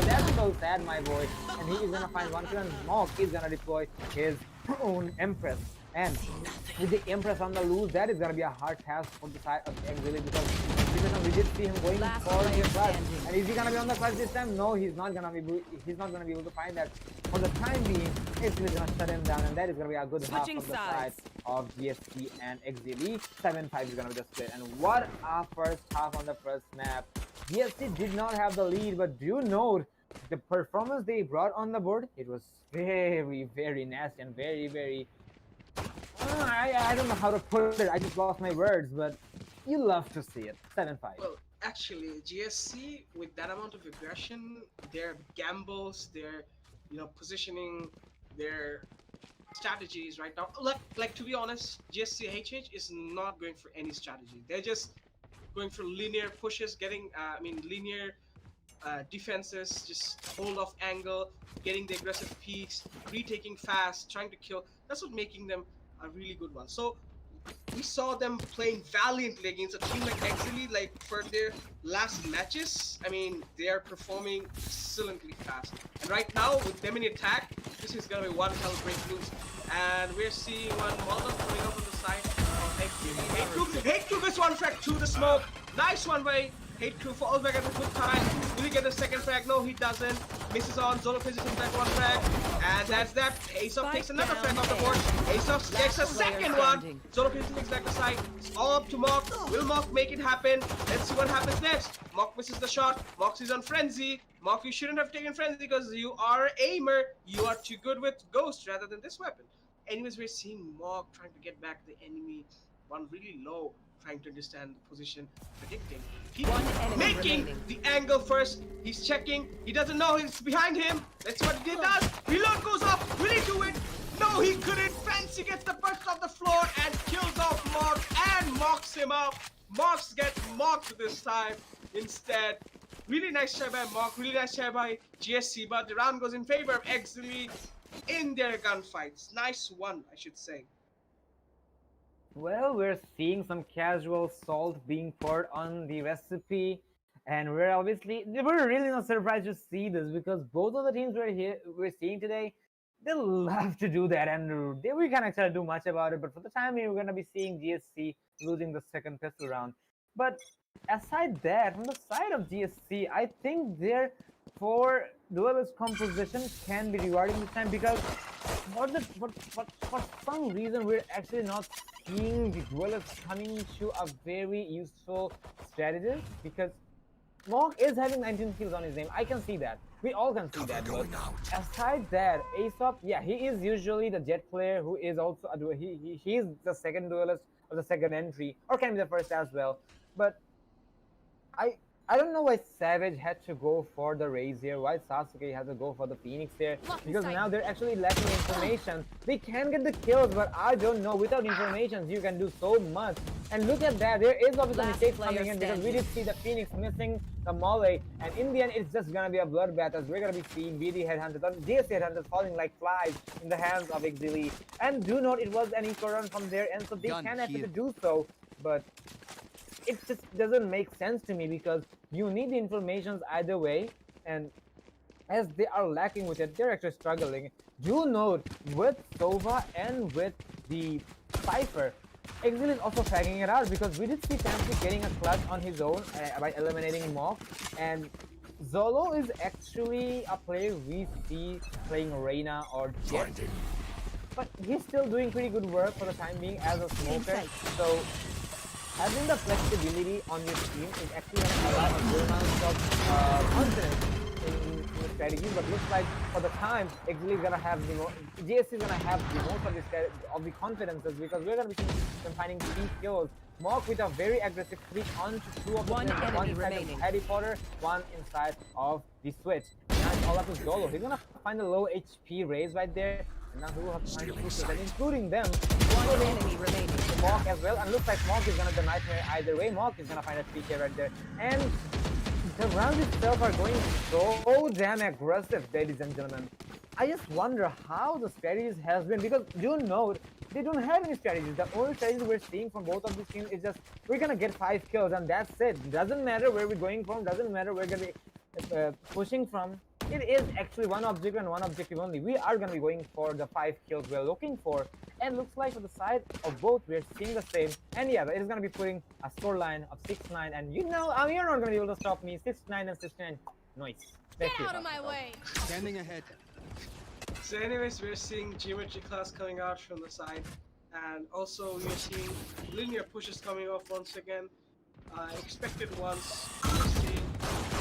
that's so sad, my boy. And he is going to find one kill, and Mog is going to deploy his own Empress. And with the Empress on the loose, that is going to be a hard task for the side of Exceeli, because we did see him going for his clutch. And is he going to be on the clutch this time? No, he's not going to be able to find that. For the time being, Exceeli is going to shut him down, and that is going to be a good half on the side of GSC and Exceeli. 7-5 is going to be the split. And what a first half on the first map. GSC did not have the lead, but do you note the performance they brought on the board? It was very nasty and very I don't know how to put it. I just lost my words, but you love to see it. 7-5. Well, actually, GSC with that amount of aggression, their gambles, their positioning, their strategies right now. Like to be honest, GSC HH is not going for any strategy. They're just going for linear pushes, getting linear defenses, just hold off angle, getting the aggressive peaks, retaking fast, trying to kill. That's what making them a really good one. So we saw them playing valiantly against a team like Exceeli, like for their last matches. I mean, they are performing excellently fast. And right now, with them in attack, this is gonna be one hell break loose. And we're seeing one Molotov coming up on the side of Exceeli. Hate Crew gets one frag to the smoke. Nice one by Hate Crew, falls back at a good time. Will he get the second frag? No, he doesn't. Misses on. ZoloCrazy takes back one frag. And that's that. Aesop takes another frag off the board. Aesop gets a second one. ZoloCrazy takes back the side. It's all up to Mok. Will Mok make it happen? Let's see what happens next. Mok misses the shot. Mok is on Frenzy. Mok, you shouldn't have taken Frenzy because you are an aimer. You are too good with Ghost rather than this weapon. Anyways, we're seeing Mok trying to get back the enemy. One really low, trying to understand the position, predicting. He's making the angle first. He's checking. He doesn't know he's behind him. That's what he does. Reload goes up. Will he do it? No, he couldn't. Fancy gets the burst off the floor and kills off Mok and mocks him up. Mox gets mocked this time instead. Really nice try by Mok. Really nice try by GSC. But the round goes in favor of Exceeli in their gunfights. Nice one, I should say. Well, we're seeing some casual salt being poured on the recipe, and we're really not surprised to see this, because both of the teams we're seeing today, they love to do that, and we can't actually do much about it. But for the time being, we're going to be seeing GSC losing the second pistol round. But aside that, from the side of GSC, I think their 4 duelist composition can be rewarding this time, because for some reason we're actually not seeing the dwellers coming to a very useful strategy because Monk is having 19 kills on his name. I can see that. We all can see that. But aside that, Aesop, yeah, he is usually the jet player who is also a he's the second duelist or the second entry, or can be the first as well. But I I don't know why Savage had to go for the Raze here, why Sasuke had to go for the Phoenix here, because now they're actually lacking information. They can get the kills, but I don't know. Without information, you can do so much. And look at that, there is obviously mistakes coming in because we did see the Phoenix missing the Mole, and in the end, it's just gonna be a bloodbath as we're gonna be seeing BD Headhunters or JC Headhunters falling like flies in the hands of Exceeli. And do note, it was an eco run from their end, so they can actually do so, but it just doesn't make sense to me because you need the information either way, and as they are lacking with it, they're actually struggling. Do note, with Sova and with the Cypher, Exceeli is also fragging it out because we did see Fancy getting a clutch on his own by eliminating Mok, and Zolo is actually a player we see playing Reyna or Jet, but he's still doing pretty good work for the time being as a smoker, so having the flexibility on your team is actually going to allow a good amount of confidence in the strategy, but looks like for the time, Exceeli is going to have the most, GSC is going to have the most of the confidences because we're going to be seeing them finding 3 kills. Mok with a very aggressive switch onto 2 of the one players, one inside remaining. of Harry Potter, one inside of the switch. Now it's all up to Zolo. He's going to find a low HP Raze right there. And now he will have to find pushes, and including them, One enemy remaining. Mok as well, and looks like Mok is gonna deny nightmare either way. Mok is gonna find a 3K right there, and the rounds itself are going so damn aggressive, ladies and gentlemen. I just wonder how the strategies has been, because do note they don't have any strategies. The only strategies we're seeing from both of these teams is just we're gonna get 5 kills and that's it. Doesn't matter where we're going from, doesn't matter where we're gonna be pushing from. It is actually one objective and one objective only. We are going to be going for the 5 kills we're looking for. And looks like on the side of both, we're seeing the same. And yeah, it is going to be putting a scoreline of 6-9. And you know, you're not going to be able to stop me. 6-9 and 6-9. Nice. Get out of my way. Standing ahead. So anyways, we're seeing geometry class coming out from the side, and also we're seeing linear pushes coming off once again. Expected ones. We're seeing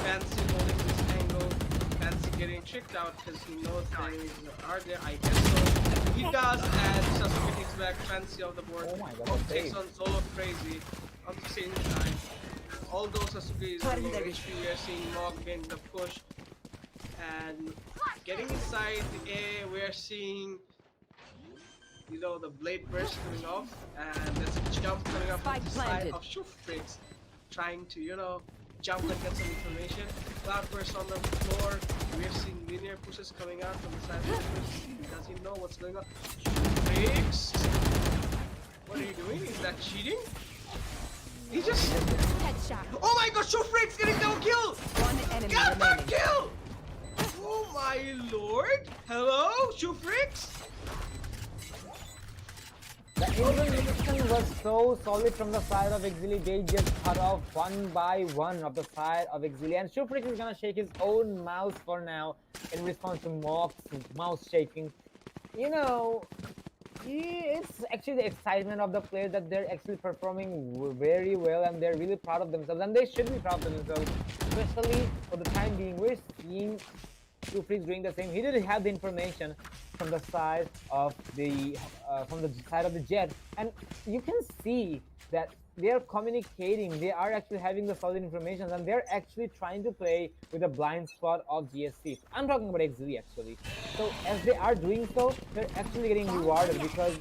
Fancy holding this angle, Fancy getting tricked out because he knows things are there. I guess so. He does, and Sasuke takes back Fancy off the board. Oh my god, Mok that's takes on Zolo Crazy on the same time. Although Sasuke is low HP, we are seeing Mok getting the push. And getting inside the air, we're seeing, you know, the blade burst coming off, and there's a jump coming up from the side of Shufrix, trying to, you know, jump and get some information. Cloud burst on the floor. We're seeing linear pushes coming out from the side of Shufrix. Does he know what's going on? Shufrix, what are you doing? Is that cheating? He just. Headshot. Oh my God! Shufrix getting double kill! One enemy Got that remaining. kill! Oh my lord! Hello, Shufrix? The intermission was so solid from the side of Exceeli. They just cut off one by one of the side of Exceeli. And Shufrix is gonna shake his own mouse for now in response to Mok's mouse shaking. You know, it's actually the excitement of the players that they're actually performing very well and they're really proud of themselves. And they should be proud of themselves, especially for the time being. We're seeing Shufrix doing the same. He didn't have the information from the side of the Jet, and you can see that they are communicating. They are actually having the solid information, and they're actually trying to play with the blind spot of GSC. I'm talking about Exceeli actually. So as they are doing so, they're actually getting rewarded because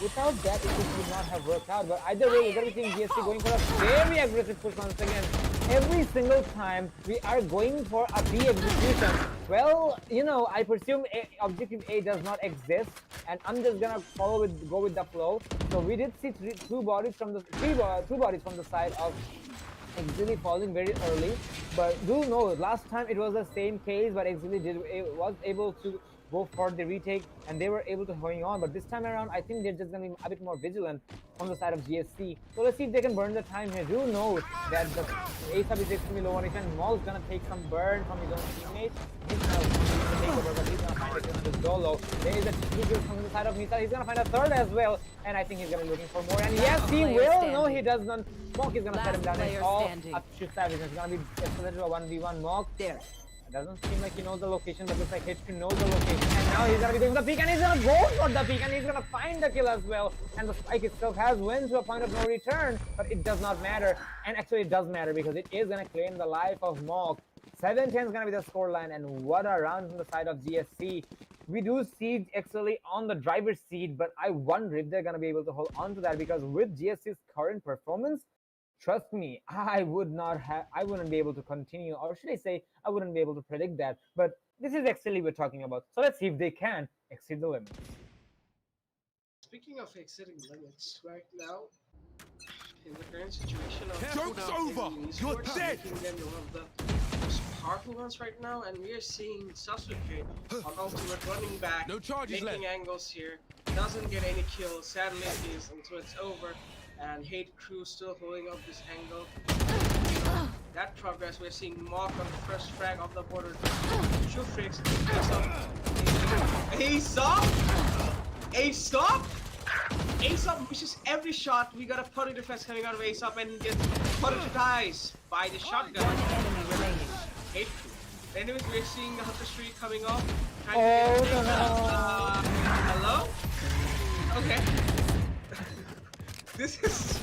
without that, it would not have worked out. But either way, we're going to be seeing GSC going for a very aggressive push once again. Every single time we are going for a B execution. Well, you know, I presume objective A does not exist, and I'm just gonna go with the flow. So we did see two bodies from the side of Exceeli falling very early. But do know, last time it was the same case, but Exceeli was able to go for the retake, and they were able to hang on. But this time around, I think they're just going to be a bit more vigilant from the side of GSC. So let's see if they can burn the time here. Do know that the ace-up is extremely low on it, and Maul's going to take some burn from his own teammate. He's going to take over, but he's going to find a kill with Zolo. There is a two kills from the side of Misal. He's going to find a third as well, and I think he's going to be looking for more. And yes, he will. No, he does not. Monk is going to set him down. It's all up to Savage. It's going to be escalated to a 1v1 Monk. There. It doesn't seem like he knows the location, but looks like H2 knows the location. And now he's going to be doing the peek, and he's going to go for the peek, and he's going to find the kill as well. And the spike itself has went to a point of no return, but it does not matter. And actually it does matter because it is going to claim the life of Monk. 7-10 is going to be the scoreline, and what a round from the side of GSC. We do see Exceeli on the driver's seat, but I wonder if they're going to be able to hold on to that, because with GSC's current performance, trust me, I wouldn't be able to continue, or should I say, I wouldn't be able to predict that. But this is Exceeli we're talking about, so let's see if they can exceed the limits. Speaking of exceeding limits, right now, in the current situation of Joke's over! You're dead! making them one of the most powerful ones right now, and we are seeing Sasuke on ultimate running back, No charges making left. angles here, doesn't get any kills, sadly it is until it's over, and Hate Crew still holding up this angle. That progress, we're seeing Mock on the first frag of the border. Shufrix, Ace-up misses every shot. We got a putty defense coming out of Ace-up, and he gets putty to dies by the shotgun. Enemy remaining. Hate Crew. Anyways, we're seeing the Hunter Street coming off. Hello? Okay. This is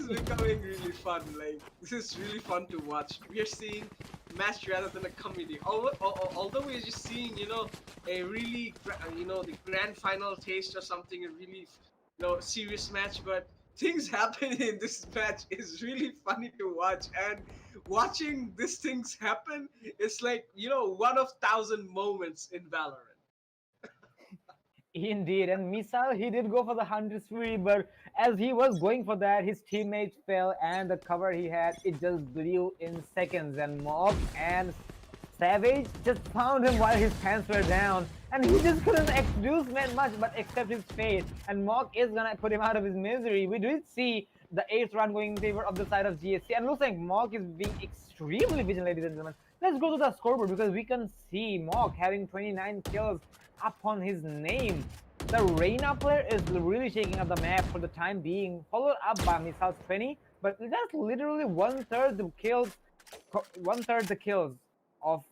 becoming really fun. Like, this is really fun to watch. We are seeing match rather than a comedy. Although we're just seeing, you know, a really, the grand final taste or something, a really, serious match. But things happening in this match is really funny to watch. And watching these things happen is like, 1 of 1,000 moments in Valorant. Indeed, and Misal, he did go for the 100 spree, but as he was going for that, his teammate fell, and the cover he had, it just blew in seconds, and Mob and Savage just found him while his pants were down, and he just couldn't do much but accept his fate, and Mock is gonna put him out of his misery. We did see the 8th round going in favor of the side of GSC, and looks like Mock is being extremely vigilant, ladies and gentlemen. Let's go to the scoreboard, because we can see Mock having 29 kills upon his name. The Reina player is really shaking up the map for the time being, followed up by Misal's 20, but that's literally one-third the kills of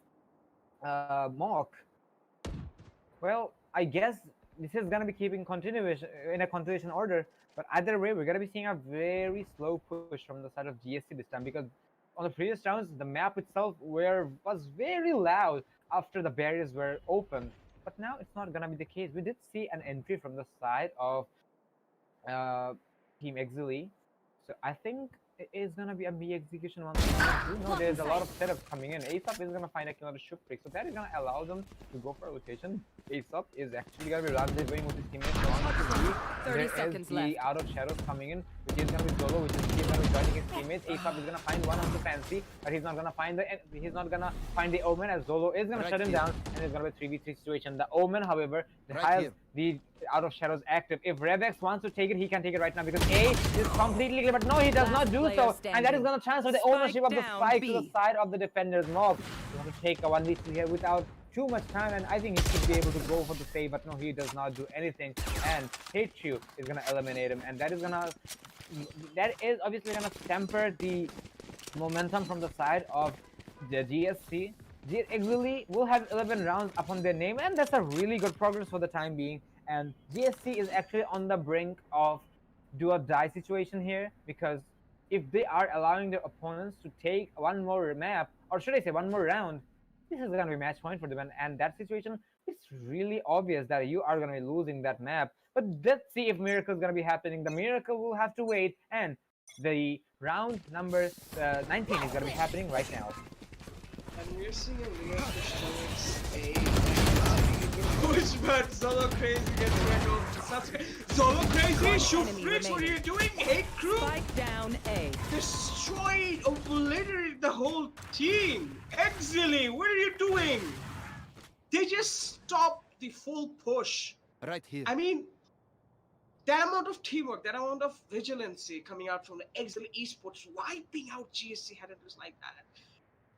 Mock. Well, I guess this is gonna be keeping in a continuation order, but either way, we're gonna be seeing a very slow push from the side of GSC this time, because on the previous rounds, the map itself was very loud after the barriers were opened. But now it's not gonna be the case. We did see an entry from the side of Team Exceeli, so I think it is gonna be a B execution once again. You know, there's a lot of setups coming in. Ace-up is gonna find a kill on the Shufrix, so that is gonna allow them to go for a rotation. Ace-up is actually gonna be rather going with his teammates. So on to 30 seconds the left. out of shadows coming in, which is gonna be Zolo, which is gonna be joining his teammates. Ace-up is gonna find one of the fancy, but he's not gonna find the Omen, as Zolo is gonna shut him down, and it's gonna be a 3v3 situation. The Omen, however, has the out of shadows active. If Revex wants to take it, he can take it right now, because A is completely clear, but no, he does not do so, and that is going to transfer the ownership of the spike to the side of the defenders. Mob is going to take a 1v3 here without too much time, and I think he should be able to go for the save, but no, he does not do anything, and H2 is going to eliminate him, and that is obviously going to temper the momentum from the side of the GSC. Exceeli will have 11 rounds upon their name, and that's a really good progress for the time being. And GSC is actually on the brink of do or die situation here, because if they are allowing their opponents to take one more map, or should I say one more round, this is going to be match point for them, and that situation, it's really obvious that you are going to be losing that map. But let's see if Miracle is going to be happening. The Miracle will have to wait, and the round number 19 is going to be happening right now. And we're seeing a Leo push towards a push, but Zolo Crazy gets wrangled. Zolo Crazy, Shufrix, what are you doing? Hate Crew? Spike down A. Destroyed, obliterated the whole team. Exceeli, what are you doing? They just stopped the full push. Right here. I mean, that amount of teamwork, that amount of vigilancy coming out from the Exceeli Esports, wiping out GSC Headhunters like that.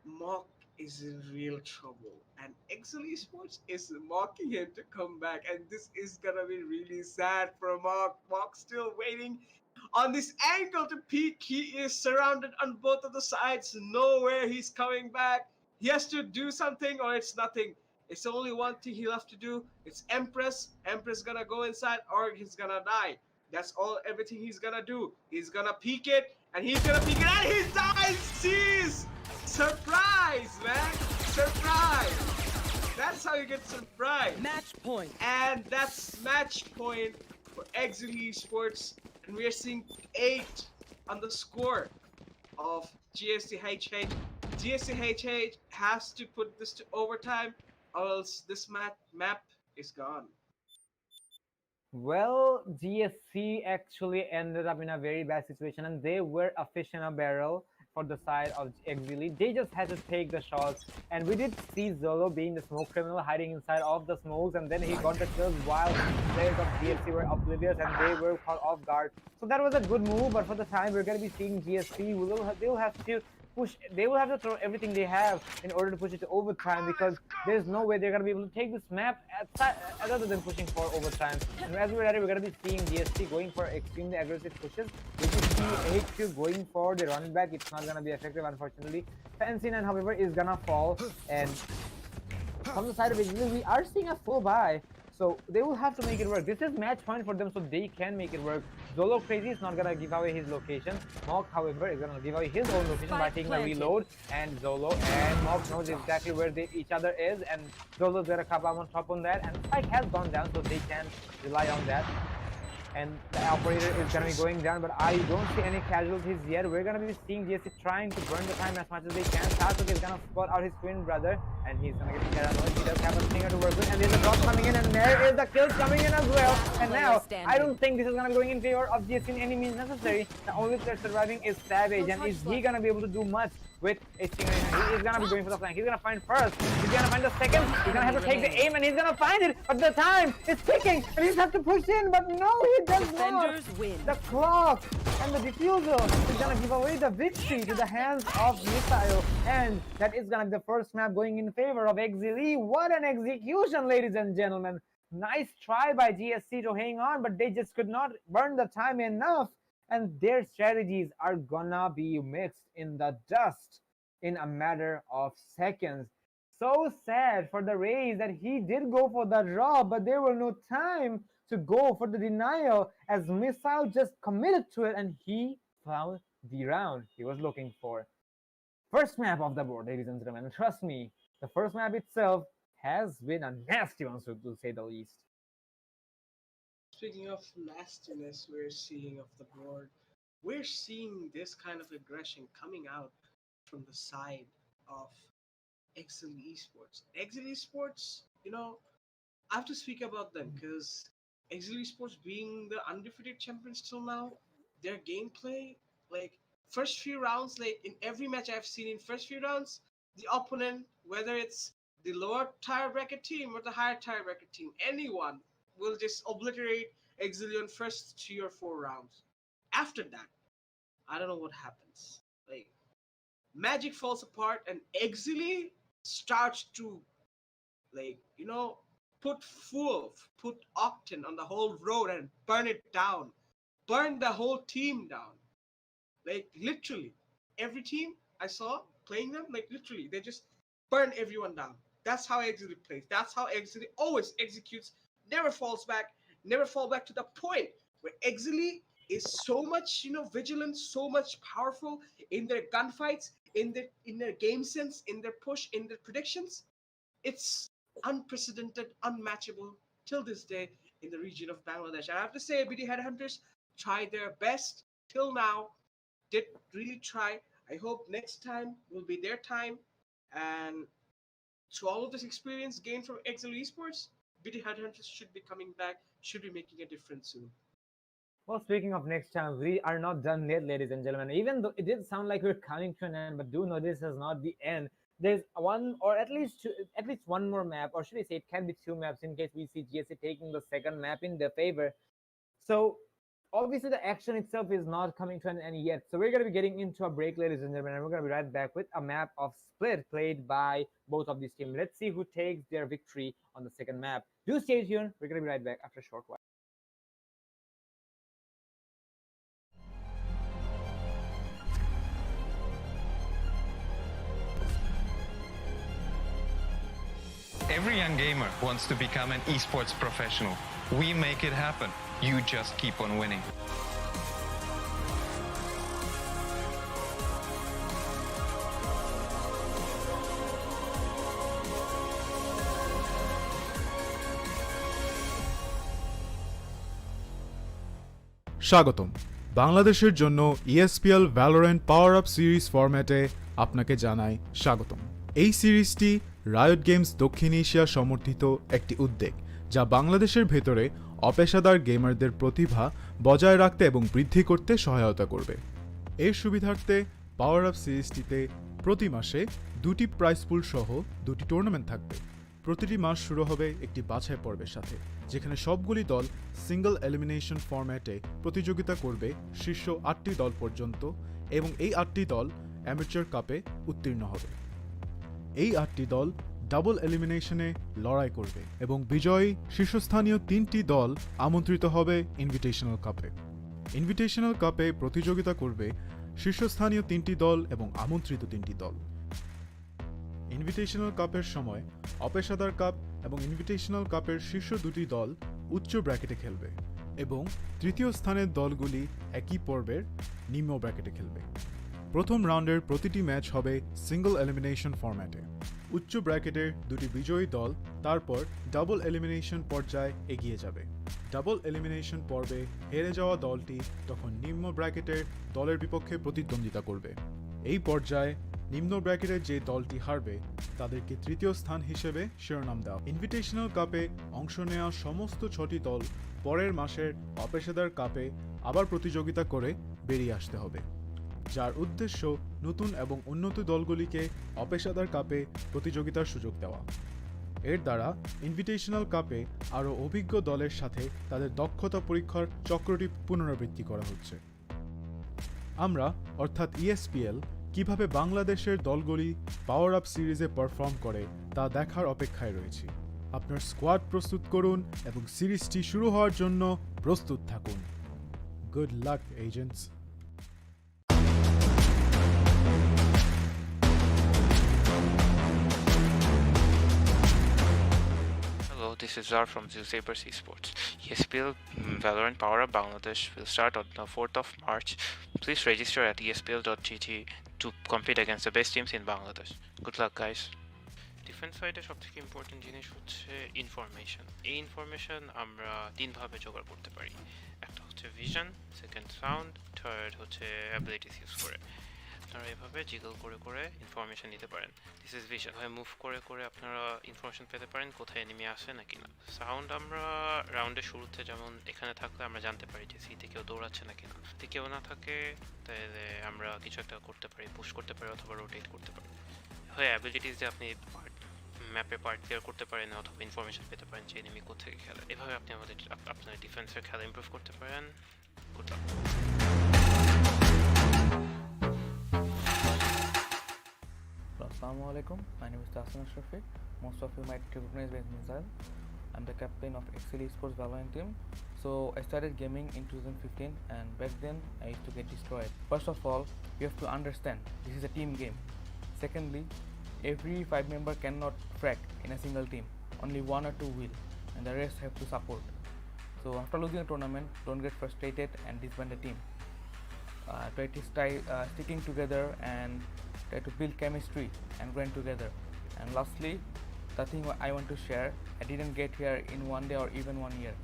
Mock is in real trouble, and Exceeli Esports is mocking him to come back, and this is gonna be really sad for Mock. Mock still waiting on this angle to peak. He is surrounded on both of the sides. Nowhere he's coming back. He has to do something, or it's nothing. It's only one thing he'll have to do. It's Empress. Empress gonna go inside, or he's gonna die. That's all. Everything he's gonna do. He's gonna peek it, and he's gonna peek it, and he dies. Jeez! Surprise, man! Surprise! That's how you get surprised. Match point. And that's match point for Exceeli Esports. And we are seeing 8 on the score of GSCHH. GSCHH has to put this to overtime, or else this map is gone. Well, GSC actually ended up in a very bad situation, and they were a fish in a barrel for the side of Exceeli. They just had to take the shots, and we did see Zolo being the smoke criminal, hiding inside of the smokes, and then he got the kills while players of GSC were oblivious and they were caught off guard. So that was a good move, but for the time we're going to be seeing GSC, they'll have to push. They will have to throw everything they have in order to push it to overtime, because there's no way they're going to be able to take this map other than pushing for overtime. And as we're at it, we're going to be seeing GSC going for extremely aggressive pushes. We can see HQ going for the run back. It's not going to be effective, unfortunately. Fancy9, however, is going to fall, and from the side of Exceeli, we are seeing a full buy. So they will have to make it work. This is match point for them, so they can make it work. Zolo Crazy is not gonna give away his location. Mock, however, is gonna give away his own location by taking a reload. And Zolo and Mock knows exactly where each other is, and Zolo's got a couple on top on that, and Spike has gone down, so they can rely on that. And the operator is going to be going down, but I don't see any casualties yet. We're going to be seeing GSC trying to burn the time as much as they can. Sasuke is going to spot out his twin brother, and he's going to get paranoid. He does have a stinger to work with, and there's a drop coming in, and there is the kill coming in as well. And now, I don't think this is going to be going in favor of GSC in any means necessary. The only player surviving is Savage, and is he going to be able to do much with a stinger? He is going to be going for the flank. He's going to find first. He's going to find the second. He's going to have to take the aim, and he's going to find it. But the time is ticking, and he just have to push in. But no, he does not. Win. The clock and the defusal is going to give away the victory to the hands of Missile. And that is going to be the first map going in favor of Exceeli. What an execution, ladies and gentlemen. Nice try by GSC to hang on, but they just could not burn the time enough. And their strategies are gonna be mixed in the dust in a matter of seconds. So sad for the Rays that he did go for the draw, but there were no time to go for the denial, as Missile just committed to it, and he found the round he was looking for. First map of the board, ladies and gentlemen. Trust me, the first map itself has been a nasty one, to say the least. Speaking of nastiness we're seeing of the board, we're seeing this kind of aggression coming out from the side of Exceeli Esports. Exceeli Esports, I have to speak about them because Exceeli Esports being the undefeated champions till now, their gameplay, like first few rounds, like in every match I've seen in first few rounds, the opponent, whether it's the lower tier bracket team or the higher tier bracket team, anyone will just obliterate Exceeli on first 3 or 4 rounds. After that, I don't know what happens. Like, magic falls apart and Exceeli starts to, put Octane on the whole road and burn it down. Burn the whole team down. Like, literally, every team I saw playing them, like, literally, they just burn everyone down. That's how Exceeli plays. That's how Exceeli always executes, never falls back, never fall back to the point where Exceeli is so much, vigilant, so much powerful in their gunfights, in their game sense, in their push, in their predictions. It's unprecedented, unmatchable till this day in the region of Bangladesh. I have to say, BD Headhunters tried their best till now, did really try. I hope next time will be their time. And through all of this experience gained from Exceeli Esports, BD Headhunters should be coming back, should be making a difference soon. Well, speaking of next time, we are not done yet, ladies and gentlemen. Even though it did sound like we're coming to an end, but do know this is not the end. there's one or at least one more map, or should I say it can be two maps in case we see GSA taking the second map in their favor. So obviously the action itself is not coming to an end yet. So we're going to be getting into a break, ladies and gentlemen, and we're going to be right back with a map of Split played by both of these teams. Let's see who takes their victory on the second map. Do stay tuned. We're going to be right back after a short while. Every young gamer wants to become an esports professional. We make it happen. You just keep on winning. স্বাগতম বাংলাদেশের জন্য ESPL Valorant PowerUp series ফরম্যাটে আপনাকে জানাই স্বাগতম। এই সিরিজটি riot games দক্ষিণ এশিয়া সমর্থিত একটি উদ্যোগ যা বাংলাদেশের ভেতরে অপেশাদার গেমারদের প্রতিভা বজায় রাখতে এবং বৃদ্ধি করতে সহায়তা করবে। এর সুবিধার্থে পাওয়ার আপ সিরিজটিতে প্রতি মাসে দুটি প্রাইজ পুল সহ দুটি টুর্নামেন্ট থাকবে। প্রতিটি মাস শুরু হবে একটি বাছাই পর্বের সাথে, যেখানে সবগুলি দল সিঙ্গল এলিমিনেশন ফরম্যাটে প্রতিযোগিতা করবে শীর্ষ ৮টি দল পর্যন্ত, এবং এই ৮টি দল অ্যামেচার কাপে উত্তীর্ণ হবে। এই ৮টি দল ডাবল এলিমিনেশনে লড়াই করবে এবং বিজয়ী শীর্ষস্থানীয় ৩টি দল আমন্ত্রিত হবে ইনভিটেশনাল কাপে। ইনভিটেশনাল কাপে প্রতিযোগিতা করবে শীর্ষস্থানীয় ৩টি দল এবং আমন্ত্রিত ৩টি দল। ইনভিটেশনাল কাপের সময় অপেশাদার কাপ এবং ইনভিটেশনাল কাপের শীর্ষ দুটি দল উচ্চ ব্র্যাকেটে খেলবে এবং তৃতীয় স্থানের দলগুলি একই পর্বের নিম্ন ব্র্যাকেটে খেলবে। প্রথম রাউন্ডের প্রতিটি ম্যাচ হবে সিঙ্গল এলিমিনেশন ফরম্যাটে। উচ্চ ব্র্যাকেটের দুটি বিজয়ী দল তারপর ডাবল এলিমিনেশন পর্যায়ে এগিয়ে যাবে। ডাবল এলিমিনেশন পর্বে হেরে যাওয়া দলটি তখন নিম্ন ব্র্যাকেটের দলের বিপক্ষে প্রতিদ্বন্দ্বিতা করবে। এই পর্যায়ে নিম্ন ব্র্যাকেটের যে দলটি হারবে তাদেরকে তৃতীয় স্থান হিসেবে শিরোনাম দেওয়া। ইনভিটেশনাল কাপে অংশ নেওয়া সমস্ত 6টি দল পরের মাসের অপেশাদার কাপে আবার প্রতিযোগিতা করে বেরিয়ে আসতে হবে, যার উদ্দেশ্য নতুন এবং উন্নত দলগুলিকে অপেশাদার কাপে প্রতিযোগিতার সুযোগ দেওয়া। এর দ্বারা ইনভিটেশনাল কাপে আরও অভিজ্ঞ দলের সাথে তাদের দক্ষতা পরীক্ষার চক্রটি পুনরাবৃত্তি করা হচ্ছে। আমরা অর্থাৎ ESPL কিভাবে বাংলাদেশের দলগুলি পাওয়ার আপ সিরিজে পারফর্ম করে তা দেখার অপেক্ষায় রয়েছি। আপনার স্কোয়াড প্রস্তুত করুন এবং সিরিজটি শুরু হওয়ার জন্য প্রস্তুত থাকুন। Good luck agents. Hello, this is Zar from Sabers Esports. ESPL Valorant PowerUp Bangladesh will start on the 4th of March. Please register at espl.gt to compete against the best teams in Bangladesh. Good luck, guys. Defence সাইডে সবথেকে important জিনিস হচ্ছে information. এই information আমরা তিনভাবে জোগাড় করতে পারি। একটা হচ্ছে ভিশন, সেকেন্ড সাউন্ড, থার্ড হচ্ছে অ্যাবিলিটিস ইউজ করে। আপনারা এভাবে জিগল করে করে ইনফরমেশন নিতে পারেন। This is vision. হয় মুভ করে করে আপনারা ইনফরমেশন পেতে পারেন কোথায় এনিমি আসে নাকি না। সাউন্ড আমরা রাউন্ডের শুরুতে যেমন এখানে থাকলে আমরা জানতে পারি যে সিতে কেউ দৌড়াচ্ছে নাকি না। যদি কেউ না থাকে তাহলে আমরা কিছু একটা করতে পারি, পুশ করতে পারি অথবা রোটেট করতে পারি। হয় অ্যাবিলিটিস দিয়ে আপনি ম্যাপে পার্ট ক্লিয়ার করতে পারেন অথবা ইনফরমেশন পেতে পারেন যে এনিমি কোথেকে খেলে। এভাবে আপনি আপনার ডিফেন্সের খেলা ইমপ্রুভ করতে পারেন। Good luck. Assalamu alaikum. My name is Tassin Ashrafi. Most of you might recognize me as Mizal. I'm the captain of Exceeli Esports Valorant team. So I started gaming in 2015, and back then I used to get destroyed. First of all, you have to understand this is a team game. Secondly, every 5 member cannot frag in a single team. Only 1 or 2 will, and the rest have to support. So after losing a tournament, don't get frustrated and disband the team. Try to sticking together and try to build chemistry and grind together. And lastly, the thing I want to share, I didn't get here in 1 day or even 1 year.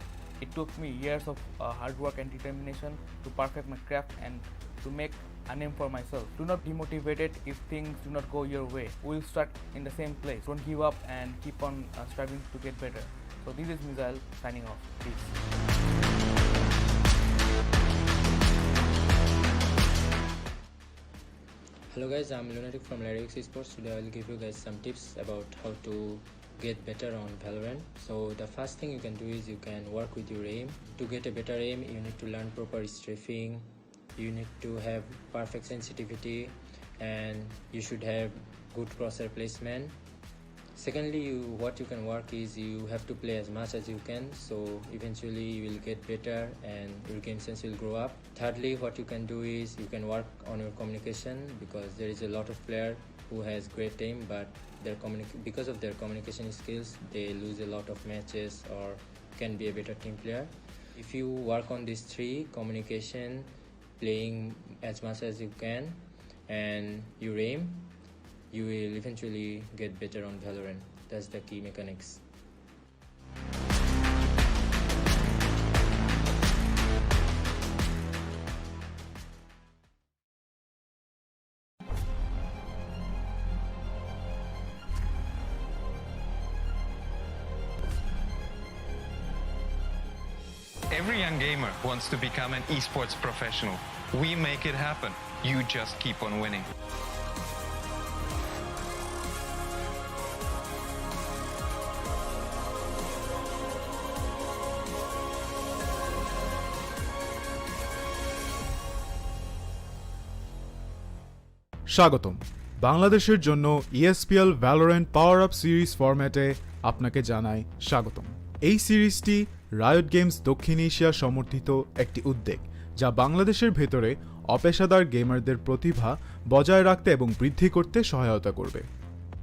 It took me years of hard work and determination to perfect my craft and to make a name for myself. Do not be motivated if things do not go your way. We'll start in the same place. Don't give up and keep on striving to get better. So this is Mizail signing off. Peace. Hello guys, I'm Lunatic from Esports. Today I will give you guys some tips about how to get better on Valorant. So the first thing you can do is you can work with your aim. To get a better aim, you need to learn proper strafing, you need to have perfect sensitivity, and you should have good crosshair placement. Secondly, what you can work is you have to play as much as you can, so eventually you will get better and your game sense will grow up. Thirdly, what you can do is you can work on your communication, because there is a lot of player who has great aim, but because of their communication skills they lose a lot of matches or can be a better team player. If you work on these three: communication, playing as much as you can, and your aim, you will eventually get better on Valorant. That's the key mechanics. Every young gamer wants to become an esports professional. We make it happen. You just keep on winning. স্বাগতম। বাংলাদেশের জন্য ESPL Valorant PowerUp series ফরম্যাটে আপনাকে জানাই স্বাগতম। এই সিরিজটি riot games দক্ষিণ এশিয়া সমর্থিত একটি উদ্যোগ, যা বাংলাদেশের ভেতরে অপেশাদার গেমারদের প্রতিভা বজায় রাখতে এবং বৃদ্ধি করতে সহায়তা করবে।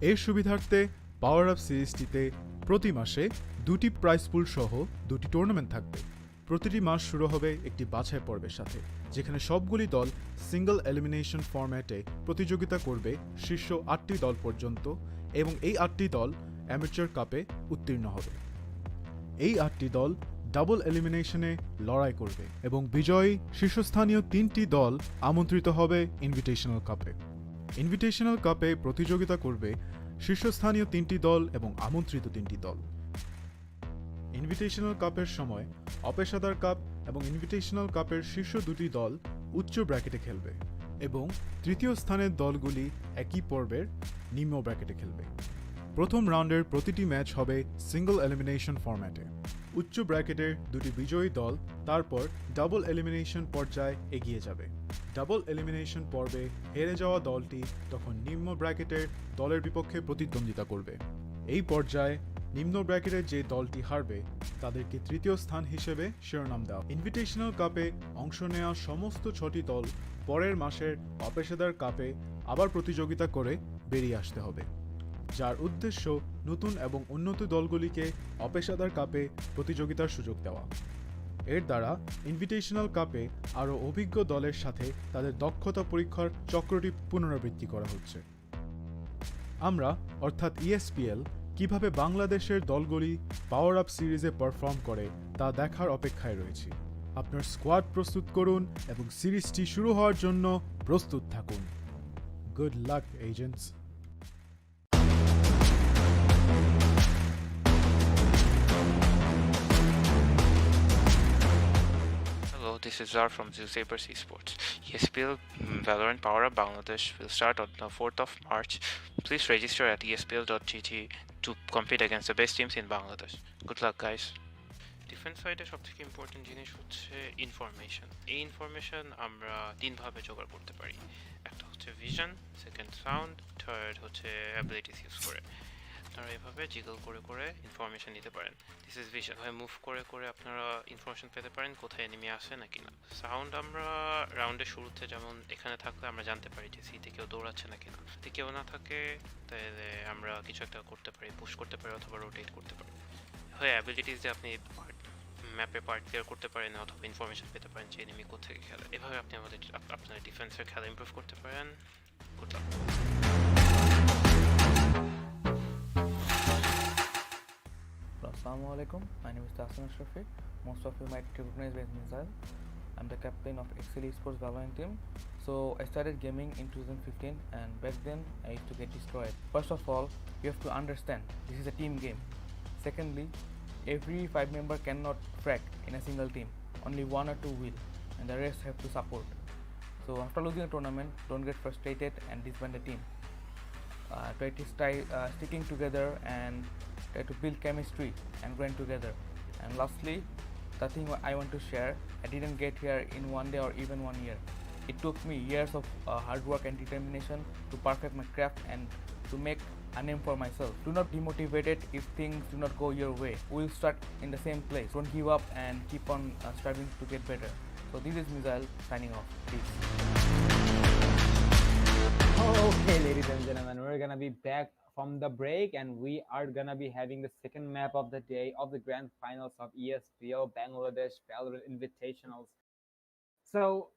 এর সুবিধার্থে পাওয়ার আপ সিরিজটিতে প্রতি মাসে 2টি প্রাইজ পুল সহ 2টি টুর্নামেন্ট থাকবে। প্রতিটি মাস শুরু হবে একটি বাছাই পর্বের সাথে, যেখানে সবগুলি দল সিঙ্গল এলিমিনেশন ফরম্যাটে প্রতিযোগিতা করবে শীর্ষ 8টি দল পর্যন্ত, এবং এই 8টি দল অ্যামেচার কাপে উত্তীর্ণ হবে। এই 8টি দল ডাবল এলিমিনেশনে লড়াই করবে এবং বিজয়ী শীর্ষস্থানীয় 3টি দল আমন্ত্রিত হবে ইনভিটেশনাল কাপে। ইনভিটেশনাল কাপে প্রতিযোগিতা করবে শীর্ষস্থানীয় 3টি দল এবং আমন্ত্রিত 3টি দল। ইনভিটেশনাল কাপের সময় অপেশাদার কাপ এবং ইনভিটেশনাল কাপের শীর্ষ 2টি দল উচ্চ ব্র্যাকেটে খেলবে, এবং তৃতীয় স্থানের দলগুলি একই পর্বের নিম্ন ব্র্যাকেটে খেলবে। প্রথম রাউন্ডের প্রতিটি ম্যাচ হবে সিঙ্গল এলিমিনেশন ফরম্যাটে। উচ্চ ব্র্যাকেটের 2টি বিজয়ী দল তারপর ডাবল এলিমিনেশন পর্যায়ে এগিয়ে যাবে। ডাবল এলিমিনেশন পর্বে হেরে যাওয়া দলটি তখন নিম্ন ব্র্যাকেটের দলের বিপক্ষে প্রতিদ্বন্দ্বিতা করবে। এই পর্যায়ে নিম্ন ব্র্যাকেটের যে দলটি হারবে তাদেরকে তৃতীয় স্থান হিসেবে শিরোনাম দেওয়া। ইনভিটেশনাল কাপে অংশ নেওয়া সমস্ত 6টি দল পরের মাসের অপেশাদার কাপে আবার প্রতিযোগিতা করে বেরিয়ে আসতে হবে, যার উদ্দেশ্য নতুন এবং উন্নত দলগুলিকে অপেশাদার কাপে প্রতিযোগিতার সুযোগ দেওয়া। এর দ্বারা ইনভিটেশনাল কাপে আরও অভিজ্ঞ দলের সাথে তাদের দক্ষতা পরীক্ষার চক্রটি পুনরাবৃত্তি করা হচ্ছে। আমরা অর্থাৎ ESPL কিভাবে বাংলাদেশের দলগুলি পাওয়ার আপ সিরিজে পারফর্ম করে তা দেখার অপেক্ষায় রয়েছি। আপনার স্কোয়াড প্রস্তুত করুন এবং সিরিজটি শুরু হওয়ার জন্য প্রস্তুত থাকুন। Good luck agents. Hello, this is Zar from Esports. ESPL Valorant PowerUp Bangladesh will start on the 4th of March. Please register at espl.gt to compete against the best teams in Bangladesh. Good luck, guys. Defence সাইডে সবথেকে important জিনিস হচ্ছে information. এই information আমরা তিনভাবে জোগাড় করতে পারি। একটা হচ্ছে ভিশন, সেকেন্ড সাউন্ড, থার্ড হচ্ছে অ্যাবিলিটিস ইউজ করে। আপনারা এভাবে জিগল করে করে ইনফরমেশন নিতে পারেন। This is vision. এভাবে মুভ করে করে আপনারা ইনফরমেশন পেতে পারেন কোথায় এনিমি আসে নাকি না। সাউন্ড আমরা রাউন্ডের শুরুতে যেমন এখানে থাকলে আমরা জানতে পারি যে সিতে কেউ দৌড়াচ্ছে নাকি না। যদি কেউ না থাকে তাহলে আমরা কিছু একটা করতে পারি, পুশ করতে পারি অথবা রোটেট করতে পারি। হয় অ্যাবিলিটিস দিয়ে আপনি ম্যাপে পার্ট ক্লিয়ার করতে পারেন অথবা ইনফরমেশন পেতে পারেন যে এনিমি কোথেকে খেলে। এভাবে আপনি আপনার ডিফেন্সের খেলা ইমপ্রুভ করতে পারেন। Good luck. Assalamu alaikum. My name is Tasman Shafiq. Most of you might recognize me as Mizal. I'm the captain of Exceeli Esports Valorant team. So I started gaming in 2015, and back then I used to get destroyed. First of all, you have to understand this is a team game. Secondly, every 5 member cannot frag in a single team. Only 1 or 2 will, and the rest have to support. So So after losing a tournament, don't get frustrated and disband the team. Try to sticking together and try to build chemistry and grind together. And lastly, the thing I want to share, I didn't get here in one day or even 1 year. It took me years of hard work and determination to perfect my craft and to make a name for myself. Do not be demotivated if things do not go your way. We'll start in the same place. Don't give up and keep on striving to get better. So this is Mizail signing off. Peace. Okay, ladies and gentlemen, we're gonna be back from the break, and we are gonna be having the second map of the day of the grand finals of ESPL Bangladesh Valorant Invitationals. So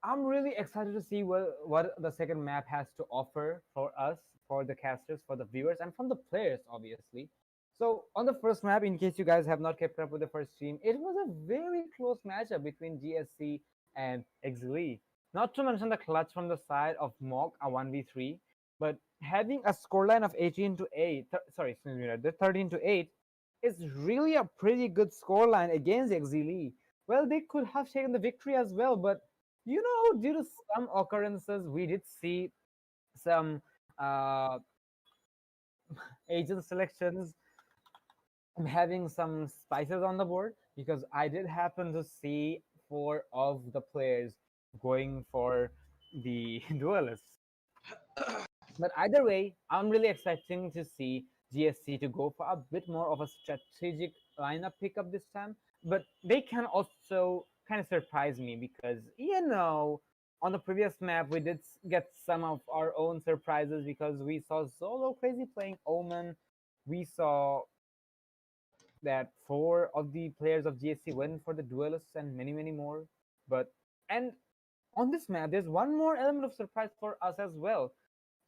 I'm really excited to see what the second map has to offer for us, for the casters, for the viewers, and from the players, obviously. So on the first map, in case you guys have not kept up with the first stream, it was a very close matchup between GSC and Exceeli. Not to mention the clutch from the side of Mock, a 1v3, but having a scoreline of 18 to 8, sorry, excuse me, the 13 to 8 is really a pretty good scoreline against Exceeli. Well, they could have taken the victory as well, but you know, due to some occurrences, we did see some uh, agent selections having some spices on the board, because I did happen to see 4 of the players going for the duelists. But either way, I'm really expecting to see GSC to go for a bit more of a strategic lineup pickup this time. But they can also kind of surprise me because, you know, on the previous map, we did get some of our own surprises because we saw Zolo Crazy playing Omen. We saw that 4 of the players of GSC went for the duelists and many, many more. And on this map, there's one more element of surprise for us as well.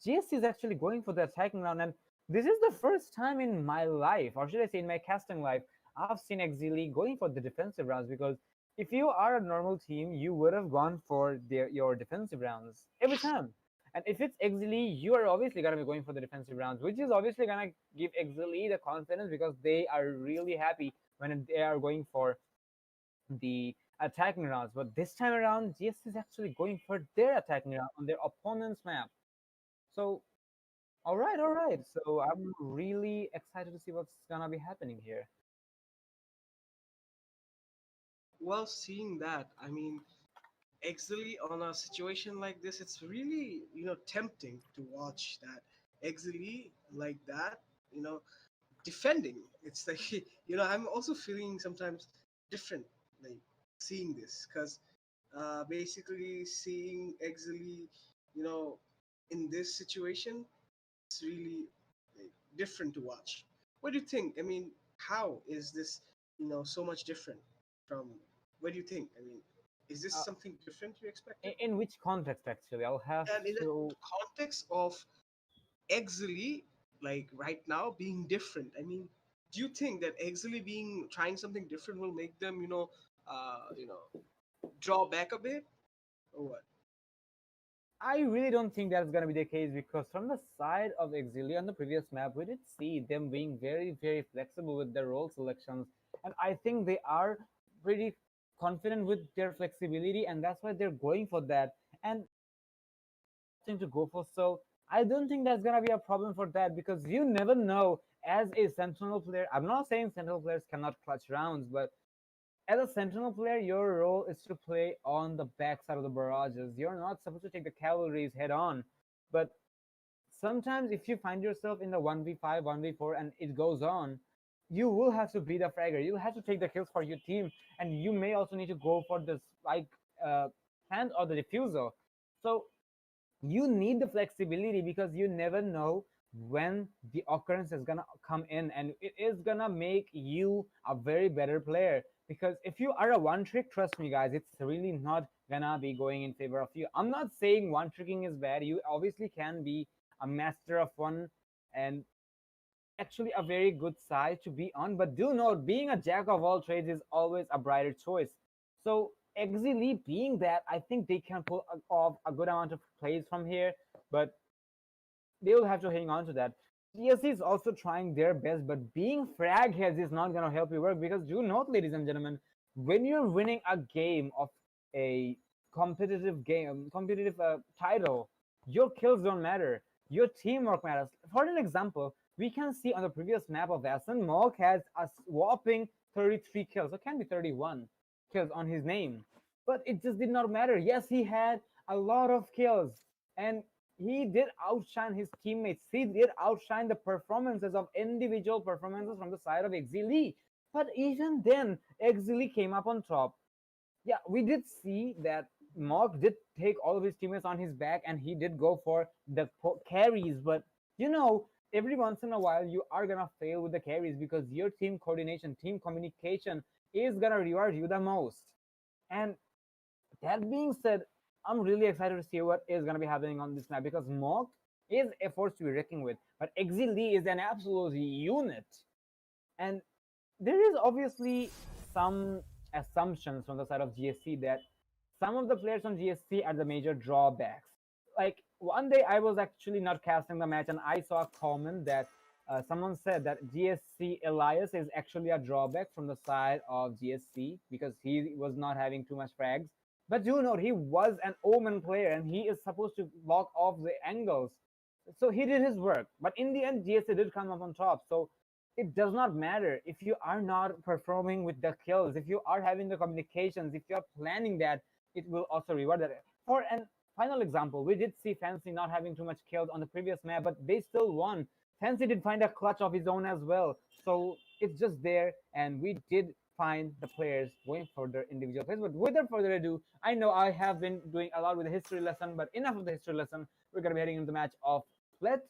GSC is actually going for the attacking round, and this is the first time in my life, or should I say in my casting life, I've seen Exceeli going for the defensive rounds, because if you are a normal team, you would have gone for your defensive rounds every time. And if it's Exceeli, you are obviously going to be going for the defensive rounds, which is obviously going to give Exceeli the confidence because they are really happy when they are going for the attacking rounds. But this time around, GSC is actually going for their attacking round on their opponent's map. So, all right, all right. So I'm really excited to see what's gonna be happening here. Well, seeing that, I mean, Exili on a situation like this, it's really, tempting to watch that Exili like that, defending. It's like, I'm also feeling sometimes different, like seeing this, because basically seeing Exili, you know, in this situation, it's really like, different to watch. What do you think? I mean, how is this, so much different from? What do you think? I mean, is this Uh, something different you expected? in which context, actually? I'll have And in the to. context of Exili, like right now, being different, I mean, do you think that Exili being trying something different will make them, draw back a bit, or what? I really don't think that's gonna be the case, because from the side of Exili on the previous map, we did see them being very, very flexible with their role selections, and I think they are pretty confident with their flexibility, and that's why they're going for that. And thing to go for. So I don't think that's gonna be a problem for that, because you never know as a sentinel player. I'm not saying sentinel players cannot clutch rounds, but as a sentinel player, your role is to play on the backside of the barrages. You're not supposed to take the cavalries head on. But sometimes if you find yourself in the 1v5, 1v4, and it goes on, you will have to be the fragger. You'll have to take the kills for your team, and you may also need to go for the spike hand or the diffuser. So you need the flexibility, because you never know when the occurrence is gonna come in, and it is gonna make you a very better player. Because if you are a one trick, trust me guys, it's really not gonna be going in favor of you. I'm not saying one tricking is bad. You obviously can be a master of one, and actually a very good side to be on, but do note, being a jack of all trades is always a brighter choice. So Exili being that, I think they can pull off a good amount of plays from here, but they will have to hang on to that. TSC is also trying their best, but being frag heads is not going to help you work, because do note, ladies and gentlemen, when you're winning a game of a competitive game, competitive title, your kills don't matter. Your teamwork matters. For an example, we can see on the previous map of Essen, Mog has a whopping 33 kills. It can be 31 kills on his name. But it just did not matter. Yes, he had a lot of kills. And he did outshine his teammates. He did outshine the performances of individual performances from the side of Exceeli. But even then, Exceeli came up on top. Yeah, we did see that Mog did take all of his teammates on his back and he did go for the carries. But every once in a while you are gonna fail with the carries because your team coordination, team communication is gonna reward you the most. And that being said, I'm really excited to see what is going to be happening on this map because Mog is a force to be reckoned with, but Exceeli is an absolute unit. And there is obviously some assumptions from the side of GSC that some of the players on GSC are the major drawbacks. Like one day I was actually not casting the match and I saw a comment that someone said that GSC Elias is actually a drawback from the side of GSC because he was not having too much frags. But do note, he was an Omen player and he is supposed to block off the angles. So he did his work. But in the end, GSC did come up on top. So it does not matter if you are not performing with the kills, if you are having the communications, if you are planning that, it will also reward that. For an final example, we did see Fancy not having too much kills on the previous map, but they still won. Fancy did find a clutch of his own as well. So it's just there, and we did find the players going for their individual plays. But without further ado, I know I have been doing a lot with the history lesson, but enough of the history lesson. We're going to be heading into the match of Split.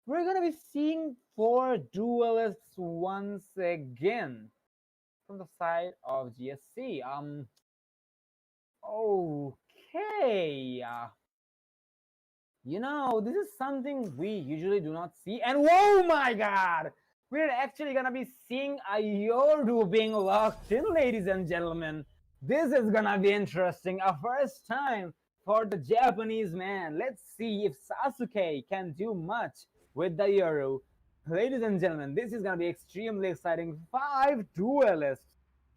We're going to be seeing 4 duelists once again from the side of GSC. Okay. This is something we usually do not see. And whoa, my God! We're actually gonna be seeing a Yoru being locked in, ladies and gentlemen. This is gonna be interesting. A first time for the Japanese man. Let's see if Sasuke can do much with the Yoru. Ladies and gentlemen, this is gonna be extremely exciting. 5 duelists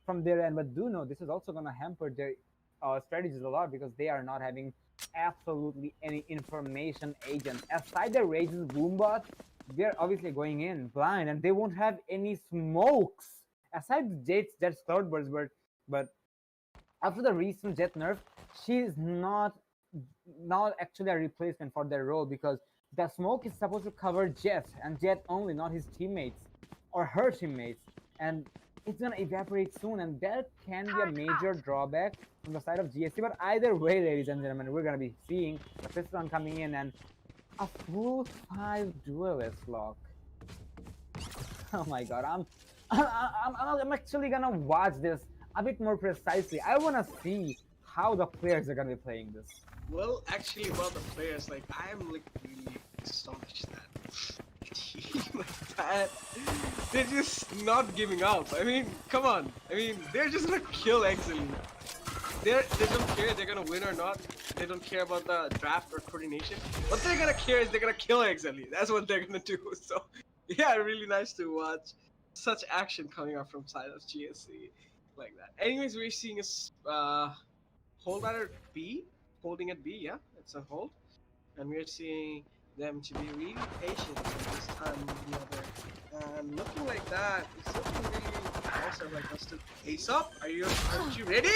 from their end, but do know this is also gonna hamper their strategies a lot because they are not having absolutely any information agents. Aside the Rage's Boombot, they're obviously going in blind and they won't have any smokes. Aside Jet's Cloudburst, but after the recent Jet nerf, she's not actually a replacement for their role because the smoke is supposed to cover Jet and Jet only, not his teammates or her teammates. And it's gonna evaporate soon, and that can be a major drawback from the side of GSC. But either way, ladies and gentlemen, we're gonna be seeing the fifth round coming in and a full 5 duelist lock. Oh my God, I'm actually gonna watch this a bit more precisely. I wanna see how the players are gonna be playing this. Well, actually, about the players, like I am like really astonished that like that they're just not giving up. I mean, come on. I mean, they're just gonna kill Exceeli. They don't care they're gonna win or not. They don't care about the draft or coordination. What they're gonna care is they're gonna kill Exceeli. That's what they're gonna do. So yeah, really nice to watch such action coming up from side of GSC like that. Anyways, we're seeing a hold at B, holding at B. Yeah, it's a hold, and we're seeing them to be really patient this time with the other. And looking like that, it's looking really also like us to Aesop. Are you ready?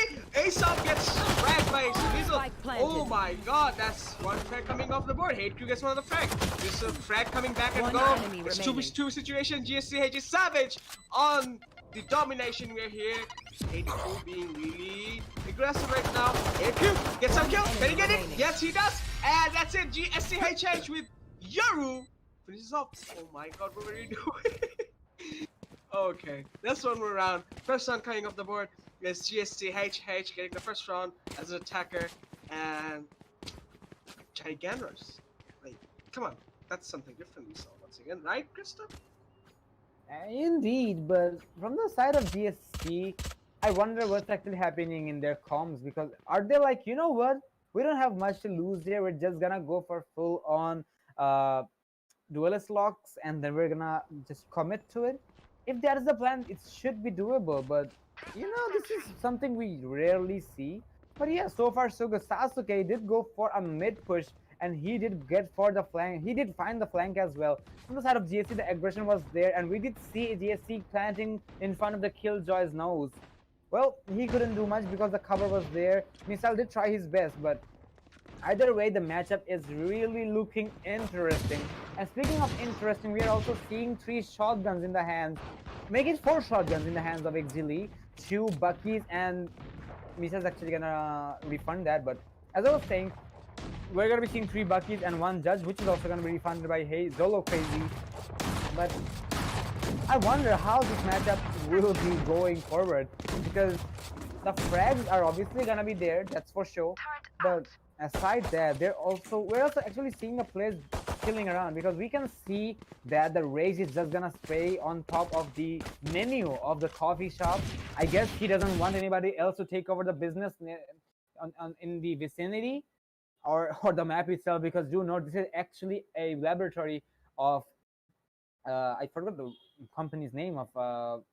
Aesop gets fragged by Exceeli. Oh my God, that's one frag coming off the board. Hate Crew gets one of the frag. There's a frag coming back and go. It's 2v2 situation. GSCH is savage on the domination. We're here. Hate Crew being really aggressive right now. Hate Crew gets some kill. Can he get it? Yes, he does. And that's it. GSCHH with Yoru finishes up. Oh my God, what are you doing? Okay, that's one more round. First round coming off the board is GSCHH getting the first round as an attacker, and Gigantos. Like, come on, that's something different we saw once again, right, Krista? Indeed, but from the side of GSC, I wonder what's actually happening in their comms because are they like, you know what? We don't have much to lose here. We're just gonna go for full on duelist locks and then we're gonna just commit to it. If that is the plan, it should be doable, but this is something we rarely see. But yeah, so far so good. Sasuke did go for a mid push, and he did get for the flank. He did find the flank as well. From the side of GSC, the aggression was there, and we did see GSC planting in front of the Killjoy's nose. Well, he couldn't do much because the cover was there. Misal did try his best, but either way, the matchup is really looking interesting. And speaking of interesting, we are also seeing 3 shotguns in the hands. Make it 4 shotguns in the hands of Exceeli, 2 Buckies, and Misa's actually gonna refund that. But as I was saying, we're gonna be seeing 3 Buckies and 1 Judge, which is also gonna be refunded by Hey Zolo Crazy. But I wonder how this matchup will be going forward, because the frags are obviously gonna be there, that's for sure. But aside that, we're also actually seeing the players chilling around, because we can see that the Rage is just gonna stay on top of the menu of the coffee shop. I guess he doesn't want anybody else to take over the business in the vicinity or the map itself, because do note this is actually a laboratory of I forgot the company's name of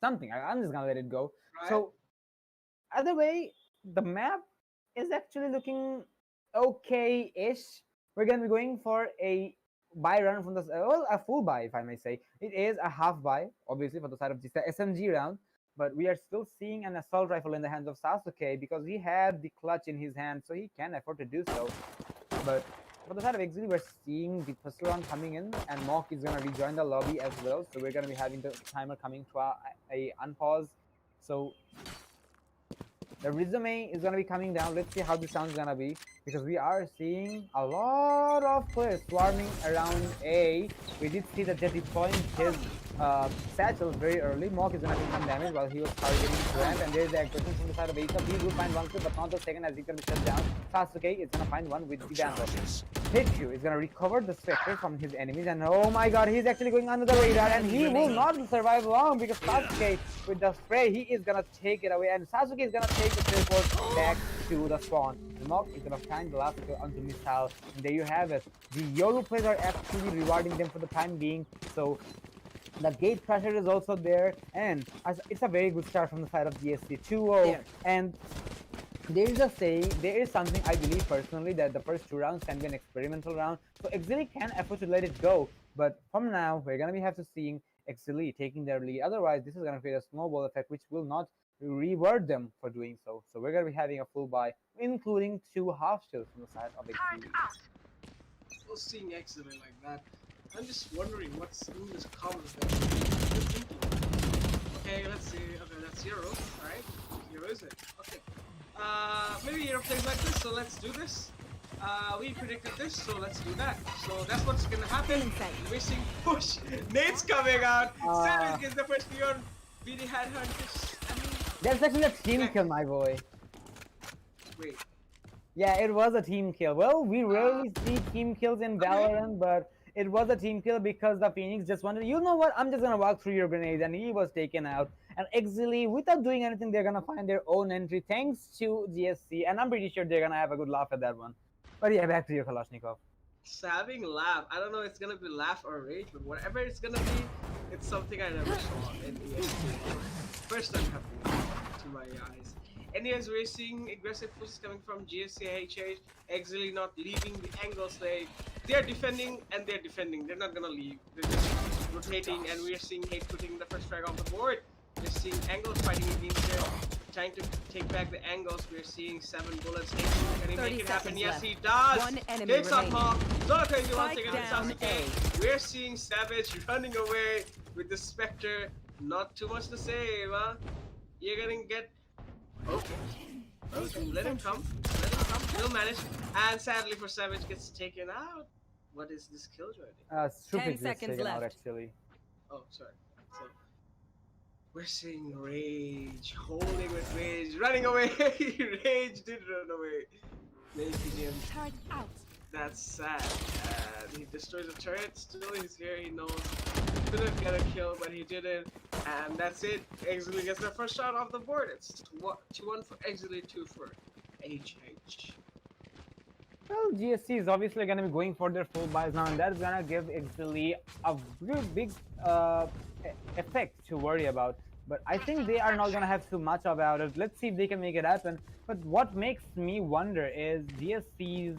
something. I'm just gonna let it go. Right. So either way, the map is actually looking okay-ish. We're gonna be going for a buy run from the well, a full buy, if I may say. It is a half buy, obviously, for the side of the SMG round, but we are still seeing an assault rifle in the hands of Sasuke because he had the clutch in his hand, so he can afford to do so. But for the side of Exceeli, we're seeing the pistol round coming in, and Mock is gonna rejoin the lobby as well. So we're gonna be having the timer coming to a unpause. So the resume is gonna be coming down. Let's see how this sound's gonna be, because we are seeing a lot of players swarming around A. We did see that they're deploying his satchels very early. Mock is gonna take some damage while he was targeting Grant, and there's the aggression from the side of Ace. He will find one kill, but not the second, as he's gonna be shut down. Sasuke is gonna find one with the Vandal. Hitchu is gonna recover the Spectre from his enemies, and oh my god, he's actually going under the radar, and he will not survive long, because Sasuke with the spray, he is gonna take it away, and Sasuke is gonna take the teleport back to the spawn. The Mock is gonna find the last kill onto Missile, and there you have it. The YOLO players are actually rewarding them for the time being, so the gate pressure is also there, and it's a very good start from the side of GSC 2-0, and there is something I believe personally, that the first 2 rounds can be an experimental round, so Exceeli can afford to let it go. But from now, we're gonna have to seeing Exceeli taking their lead. Otherwise, this is gonna create a snowball effect, which will not reward them for doing so. So we're gonna be having a full buy, including 2 half shields from the side of Exceeli. So seeing Exceeli like that, I'm just wondering what's in this comment that. Okay, let's see. Okay, that's Hero. Alright, Hero is it? Okay. Maybe Hero plays like this, so let's do this. We predicted this, so let's do that. So that's what's gonna happen. Missing push. Nate's coming out. Savage gets the first kill on BD Headhunters. That's actually a team kill, my boy. Wait. Yeah, it was a team kill. Well, we rarely see team kills in Valorant, but it was a team kill because the Phoenix just wanted, you know what, I'm just gonna walk through your grenades, and he was taken out. And Exceeli, without doing anything, they're gonna find their own entry thanks to GSC, and I'm pretty sure they're gonna have a good laugh at that one. But yeah, back to you, Kalashnikov. Saving laugh. I don't know if it's gonna be laugh or rage, but whatever it's gonna be, it's something I never saw in ESPL. First time happening to my eyes. Anyways, we're seeing aggressive pushes coming from GSC, HH, Exceeli not leaving the angles. They're defending and they're defending. They're not gonna leave. They're just rotating, and we're seeing Hate putting the first frag on the board. We're seeing angles fighting against them, trying to take back the angles. We're seeing 7 bullets. Can he make it happen? Yes, he does. One enemy Takes out remaining. Hawk. Not crazy once Spike again. down Sasuke. We're seeing Savage running away with the Spectre. Not too much to say, huh? You're gonna get. Okay. Okay. Let him come. Let him come. He'll manage. And sadly for Savage, gets taken out. What is this Killjoy? Stupid 10 just seconds taken out, left. actually. Oh, sorry. So, we're seeing Rage, holding with Rage, running away. Rage did run away. Making him. Turret out. That's sad. He destroys the turret. Still, he's here. He knows. Couldn't get a kill, but he didn't. And that's it. Exceeli gets the first shot off the board. It's 2-1 for Exceeli, 2 for HH. Well, GSC is obviously going to be going for their full buys now, and that's going to give Exceeli a really big effect to worry about. But I think they are not gonna have too much about it. Let's see if they can make it happen. But what makes me wonder is GSC's,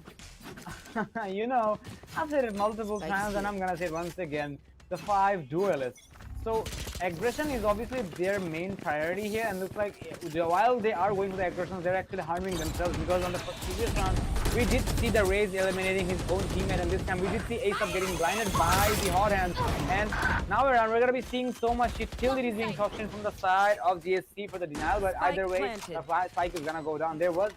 you know, I've said it multiple times and I'm gonna say it once again, the 5 duelists. So aggression is obviously their main priority here, and looks like while they are going for the aggression, they're actually harming themselves, because on the previous round we did see the Raze eliminating his own teammate, and this time we did see Ace getting blinded by the hot hands. And now we're gonna be seeing so much utility being tossed in from the side of GSC for the denial, but either way, the spike is gonna go down. There was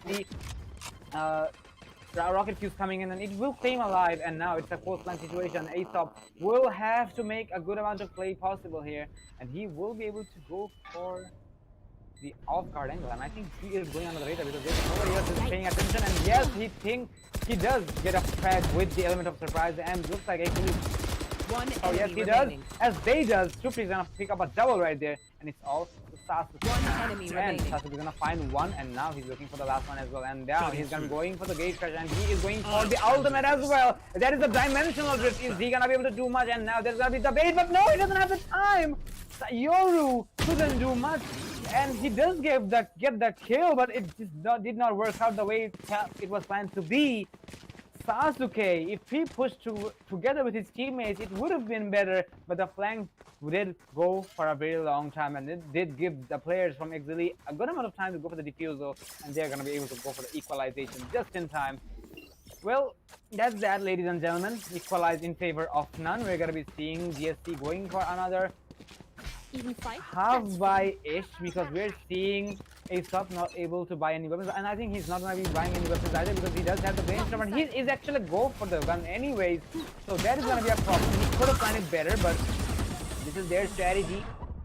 the rocket fuse coming in, and it will stay alive, and now it's a coastline situation. Aesop will have to make a good amount of play possible here, and he will be able to go for the off-guard angle, and I think he is going under the radar because there's nobody else is paying attention. And yes, he does get a frag with the element of surprise, and looks like actually yes, he does. As they does, Supri is gonna pick up a double right there, and it's all Sasuke. One enemy remaining. Sasuke is gonna find one, and now he's looking for the last one as well. And now he's gonna going for the gate crash, and he is going for the ultimate as well. That is the dimensional drift. Is he gonna be able to do much? And now there's gonna be the bait, but no, he doesn't have the time. Yoru couldn't do much, and he does get that kill, but it just did not work out the way it was planned to be. Sasuke, if he pushed together with his teammates, it would have been better, but the flank did go for a very long time, and it did give the players from Exceeli a good amount of time to go for the defusal, and they're going to be able to go for the equalization just in time. Well, that's that, ladies and gentlemen. Equalized in favor of none. We're going to be seeing GSC going for another half buy-ish, because we're seeing Aesop not able to buy any weapons, and I think he's not going to be buying any weapons either, because he does have the brainstorm, and he is actually go for the gun anyways, so that is going to be a problem. He could have planned it better, but this is their strategy.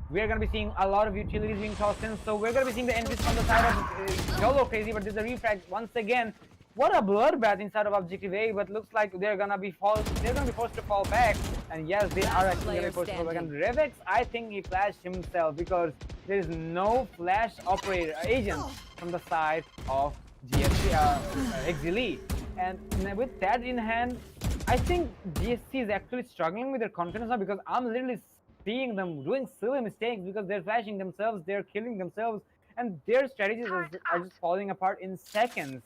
We're going to be seeing a lot of utilities being tossed in, so we're going to be seeing the entries from the side of YOLO Crazy, but there's a refrag once again. What a bloodbath inside of Objective A, but looks like they're gonna be forced to fall back. And yes, they are actually gonna be forced to fall back. And Revex, I think he flashed himself, because there is no flash operator agent from the side of Exceeli. And with that in hand, I think GSC is actually struggling with their confidence now, because I'm literally seeing them doing silly mistakes, because they're flashing themselves, they're killing themselves, and their strategies are just falling apart in seconds.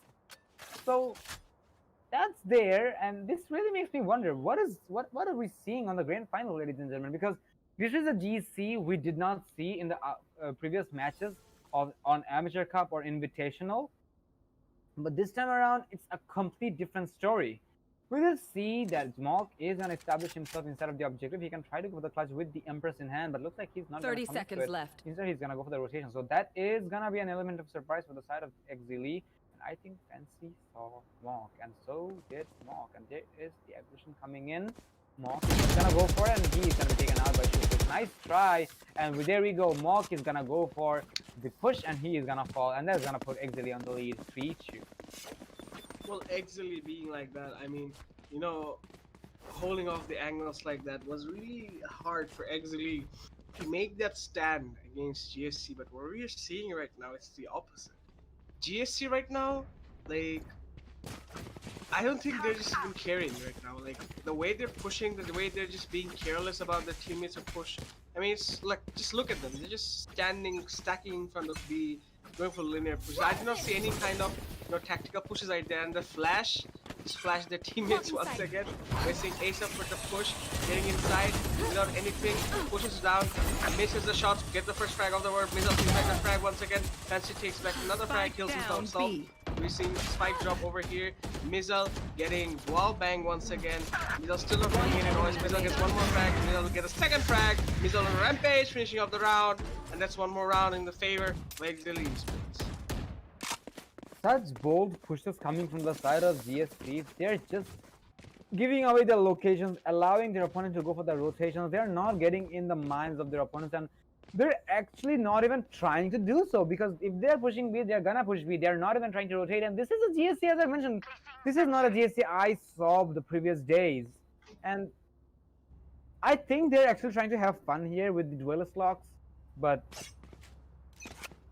So that's there, and this really makes me wonder, what are we seeing on the grand final, ladies and gentlemen? Because this is a GC we did not see in the previous matches on Amateur Cup or Invitational, but this time around it's a complete different story. We will see that Mock is going to establish himself inside of the objective. He can try to go for the clutch with the Empress in hand, but looks like he's not 30 seconds left. Instead, he's going to go for the rotation. So that is going to be an element of surprise for the side of Exceeli. I think Fancy saw Mock, and so did Mock, and there is the aggression coming in. Mock is gonna go for it, and he is gonna be taken out by Shooter. Nice try, and there we go. Mock is gonna go for the push, and he is gonna fall, and that's gonna put Exceeli on the lead 3-2. Well, Exceeli being like that, I mean, you know, holding off the angles like that was really hard for Exceeli to make that stand against GSC, but what we are seeing right now is the opposite. GSC right now, like, I don't think they're just even caring right now. Like, the way they're pushing, the way they're just being careless about their teammates' push. I mean, it's like, just look at them. They're just standing, stacking in front of B, going for linear pushes. I did not see any kind of, you know, tactical pushes right there. And the flash, just flash their teammates once again. We're seeing Ace up for the push, getting inside without anything, pushes down, misses the shots, get the first frag of the world, misses the frag once again. Fancy takes back another frag, kills himself. We're seeing Spike drop over here. Mizzle getting wall bang once again. Mizzle still not making any noise. Mizzle gets one more frag. Mizzle will get a second frag. Mizzle on rampage, finishing off the round. And that's one more round in the favor of Exceeli Esports. Such bold pushes coming from the side of GSC. They're just giving away the locations, allowing their opponent to go for the rotations. They're not getting in the minds of their opponents, and they're actually not even trying to do so, because if they're pushing B, they're gonna push B. They're not even trying to rotate, and this is a GSC, as I mentioned. This is not a GSC I saw the previous days, and I think they're actually trying to have fun here with the duelist locks, but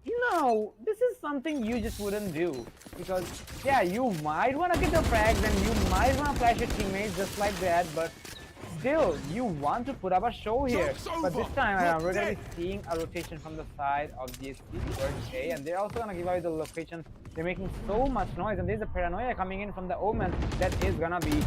you know, this is something you just wouldn't do, because yeah, you might want to get the frags and you might want to flash your teammates just like that, but still, you want to put up a show here. Joke's But this over. time You're around, we're going to dead. be seeing a rotation from the side of GSC towards A, and they're also going to give away the location. They're making so much noise, and there's a paranoia coming in from the Omen that is going to be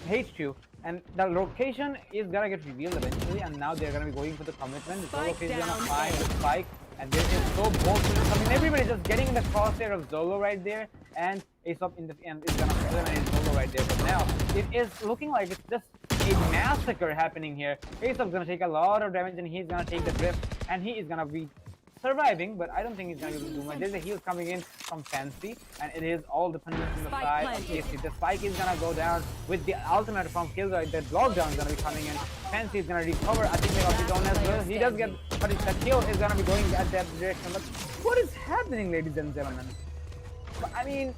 HQ. And the location is going to get revealed eventually, and now they're going to be going for the commitment. The Spike Zolo is going to down find A. the spike, and there is so bold. I mean, everybody's just getting in the crosshair of Zolo right there, and Aesop in the end is going to eliminate Zolo right there. But now, it is looking like it's just a massacre happening here. Aesop's going to take a lot of damage, and he's going to take the drift, and he is going to be surviving, but I don't think he's going to do much. There's a heal coming in from Fancy, and it is all dependent on the Spike side of planted. GSC. The spike is going to go down with the ultimate from Killjoy. The lockdown is going to be coming in. Fancy is going to recover. I think they got his own as well. He does get, but the kill is going to be going at that direction. But what is happening, ladies and gentlemen? I mean,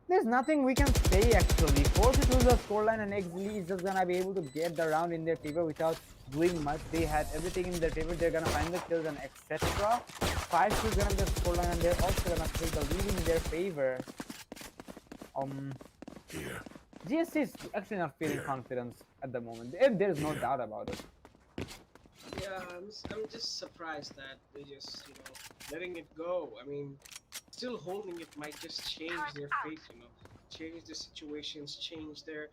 there's nothing we can say actually. Force it to the scoreline, and Exceeli is just gonna be able to get the round in their favor without doing much. They had everything in their favor. They're gonna find the kills and etc. 5-2 is gonna be the scoreline, and they're also gonna take the lead in their favor. GSC is actually not feeling confidence at the moment. There's no doubt about it. Yeah, I'm just surprised that they just, letting it go. I mean, still holding it might just change their fate, change their situations, change their,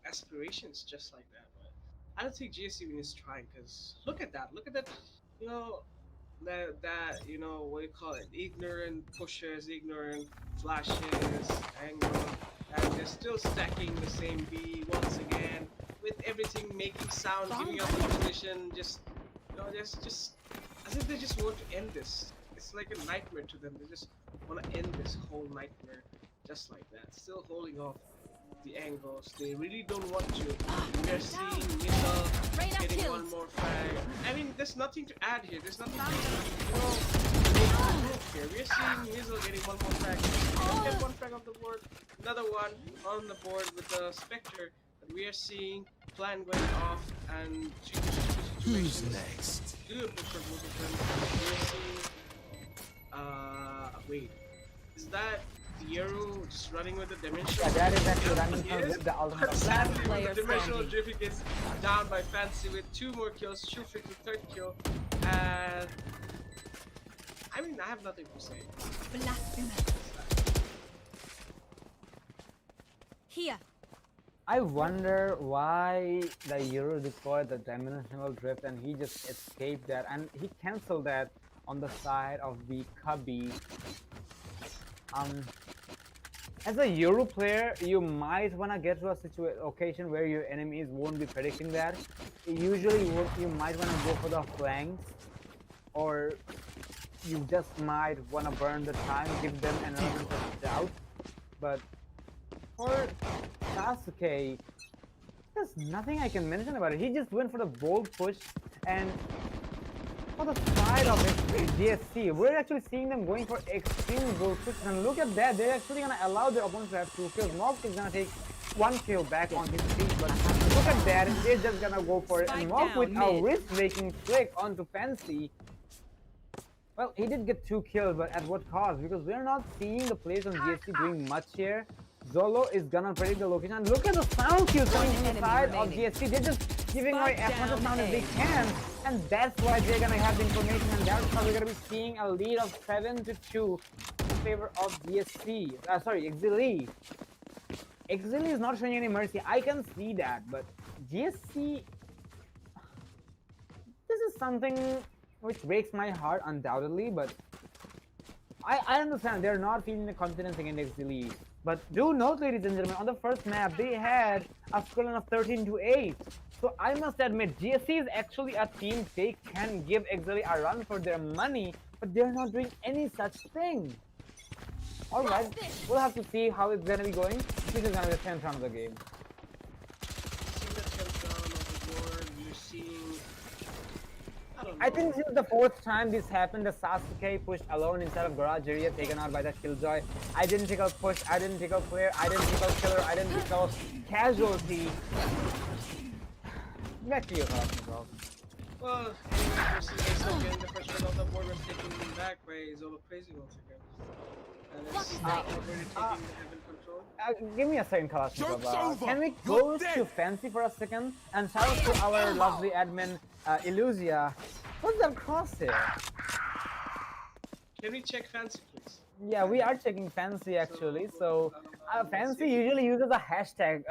aspirations just like that. But I don't think GSC even is trying, because look at that, that, what do you call it? Ignorant pushes, ignorant flashes, angle, and they're still stacking the same B once again, with everything making sound, giving up the position, just as if they just want to end this. It's like a nightmare to them. They just want to end this whole nightmare just like that. Still holding off the angles. They really don't want to. We're seeing Missile getting one more frag. I mean, there's nothing to add here. There's nothing to, make a move here. We're seeing Missile getting one more frag. Don't get one frag on the board. Another one on the board with the Spectre. But we are seeing Plan going off and two Who's situations. next? Good for both of them. We're seeing wait. Is that Diero just running with the dimensional? Yeah, that is actually running Yes. with the ultimate. But sadly, player the dimensional standing. drift gets down by Fancy with 2 more kills, Shufik with 3rd kill, and I mean, I have nothing to say. Blasphemous. Here. I wonder why the Euro deployed the dimensional drift and he just escaped that, and he cancelled that on the side of the Cubby. As a Euro player, you might wanna get to a occasion where your enemies won't be predicting that. Usually, you might wanna go for the flanks, or you just might wanna burn the time, give them an element of doubt. But for Sasuke, there's nothing I can mention about it. He just went for the bold push, and for the side of GSC, we're actually seeing them going for extreme bold push. And look at that, they're actually gonna allow their opponents to have 2 kills. Mox is gonna take 1 kill back on his feet, but look at that, they're just gonna go for it. And Spike Mox with down a mid. risk-breaking flick onto Fancy. Well, he did get 2 kills, but at what cost? Because we're not seeing the players on GSC doing much here. Zolo is gonna predict the location. Look at the sound cues coming from the enemy side of remaining. GSC. They're just giving away Spike as much down sound as A. they can, and that's why they're gonna have the information, and that's how we're gonna be seeing a lead of 7-2 in favor of GSC. Sorry, Exceeli. Exceeli is not showing any mercy. I can see that, but GSC. This is something which breaks my heart undoubtedly, but I understand they're not feeling the confidence against Exceeli. But do note, ladies and gentlemen, on the first map, they had a scoreline of 13-8. So I must admit, GSC is actually a team they can give Exceeli a run for their money, but they're not doing any such thing. Alright, we'll have to see how it's gonna be going. This is gonna be the 10th round of the game. Seeing the 10th round of the board, you're seeing, I don't know. I think this is the 4th time this happened. The Sasuke pushed alone inside of garage area, taken out by the Killjoy. I didn't take out push, I didn't take out player, I didn't take out killer, I didn't take out casualty. Back to you, Kalashnikov. Well, anyway, we're seeing Aesop getting the first round of the board, was taken back by Zolo Crazy once again. And Blocking it's sight. already taking the heaven control. Give me a second, Kalashnikov. Joke's over. Can we You're go to dead. Fancy for a second? And shout out to our lovely admin, Illusia. What's that crosshair? Can we check Fancy, please? Yeah, we are checking Fancy actually. So, let's Fancy see. usually uses a hashtag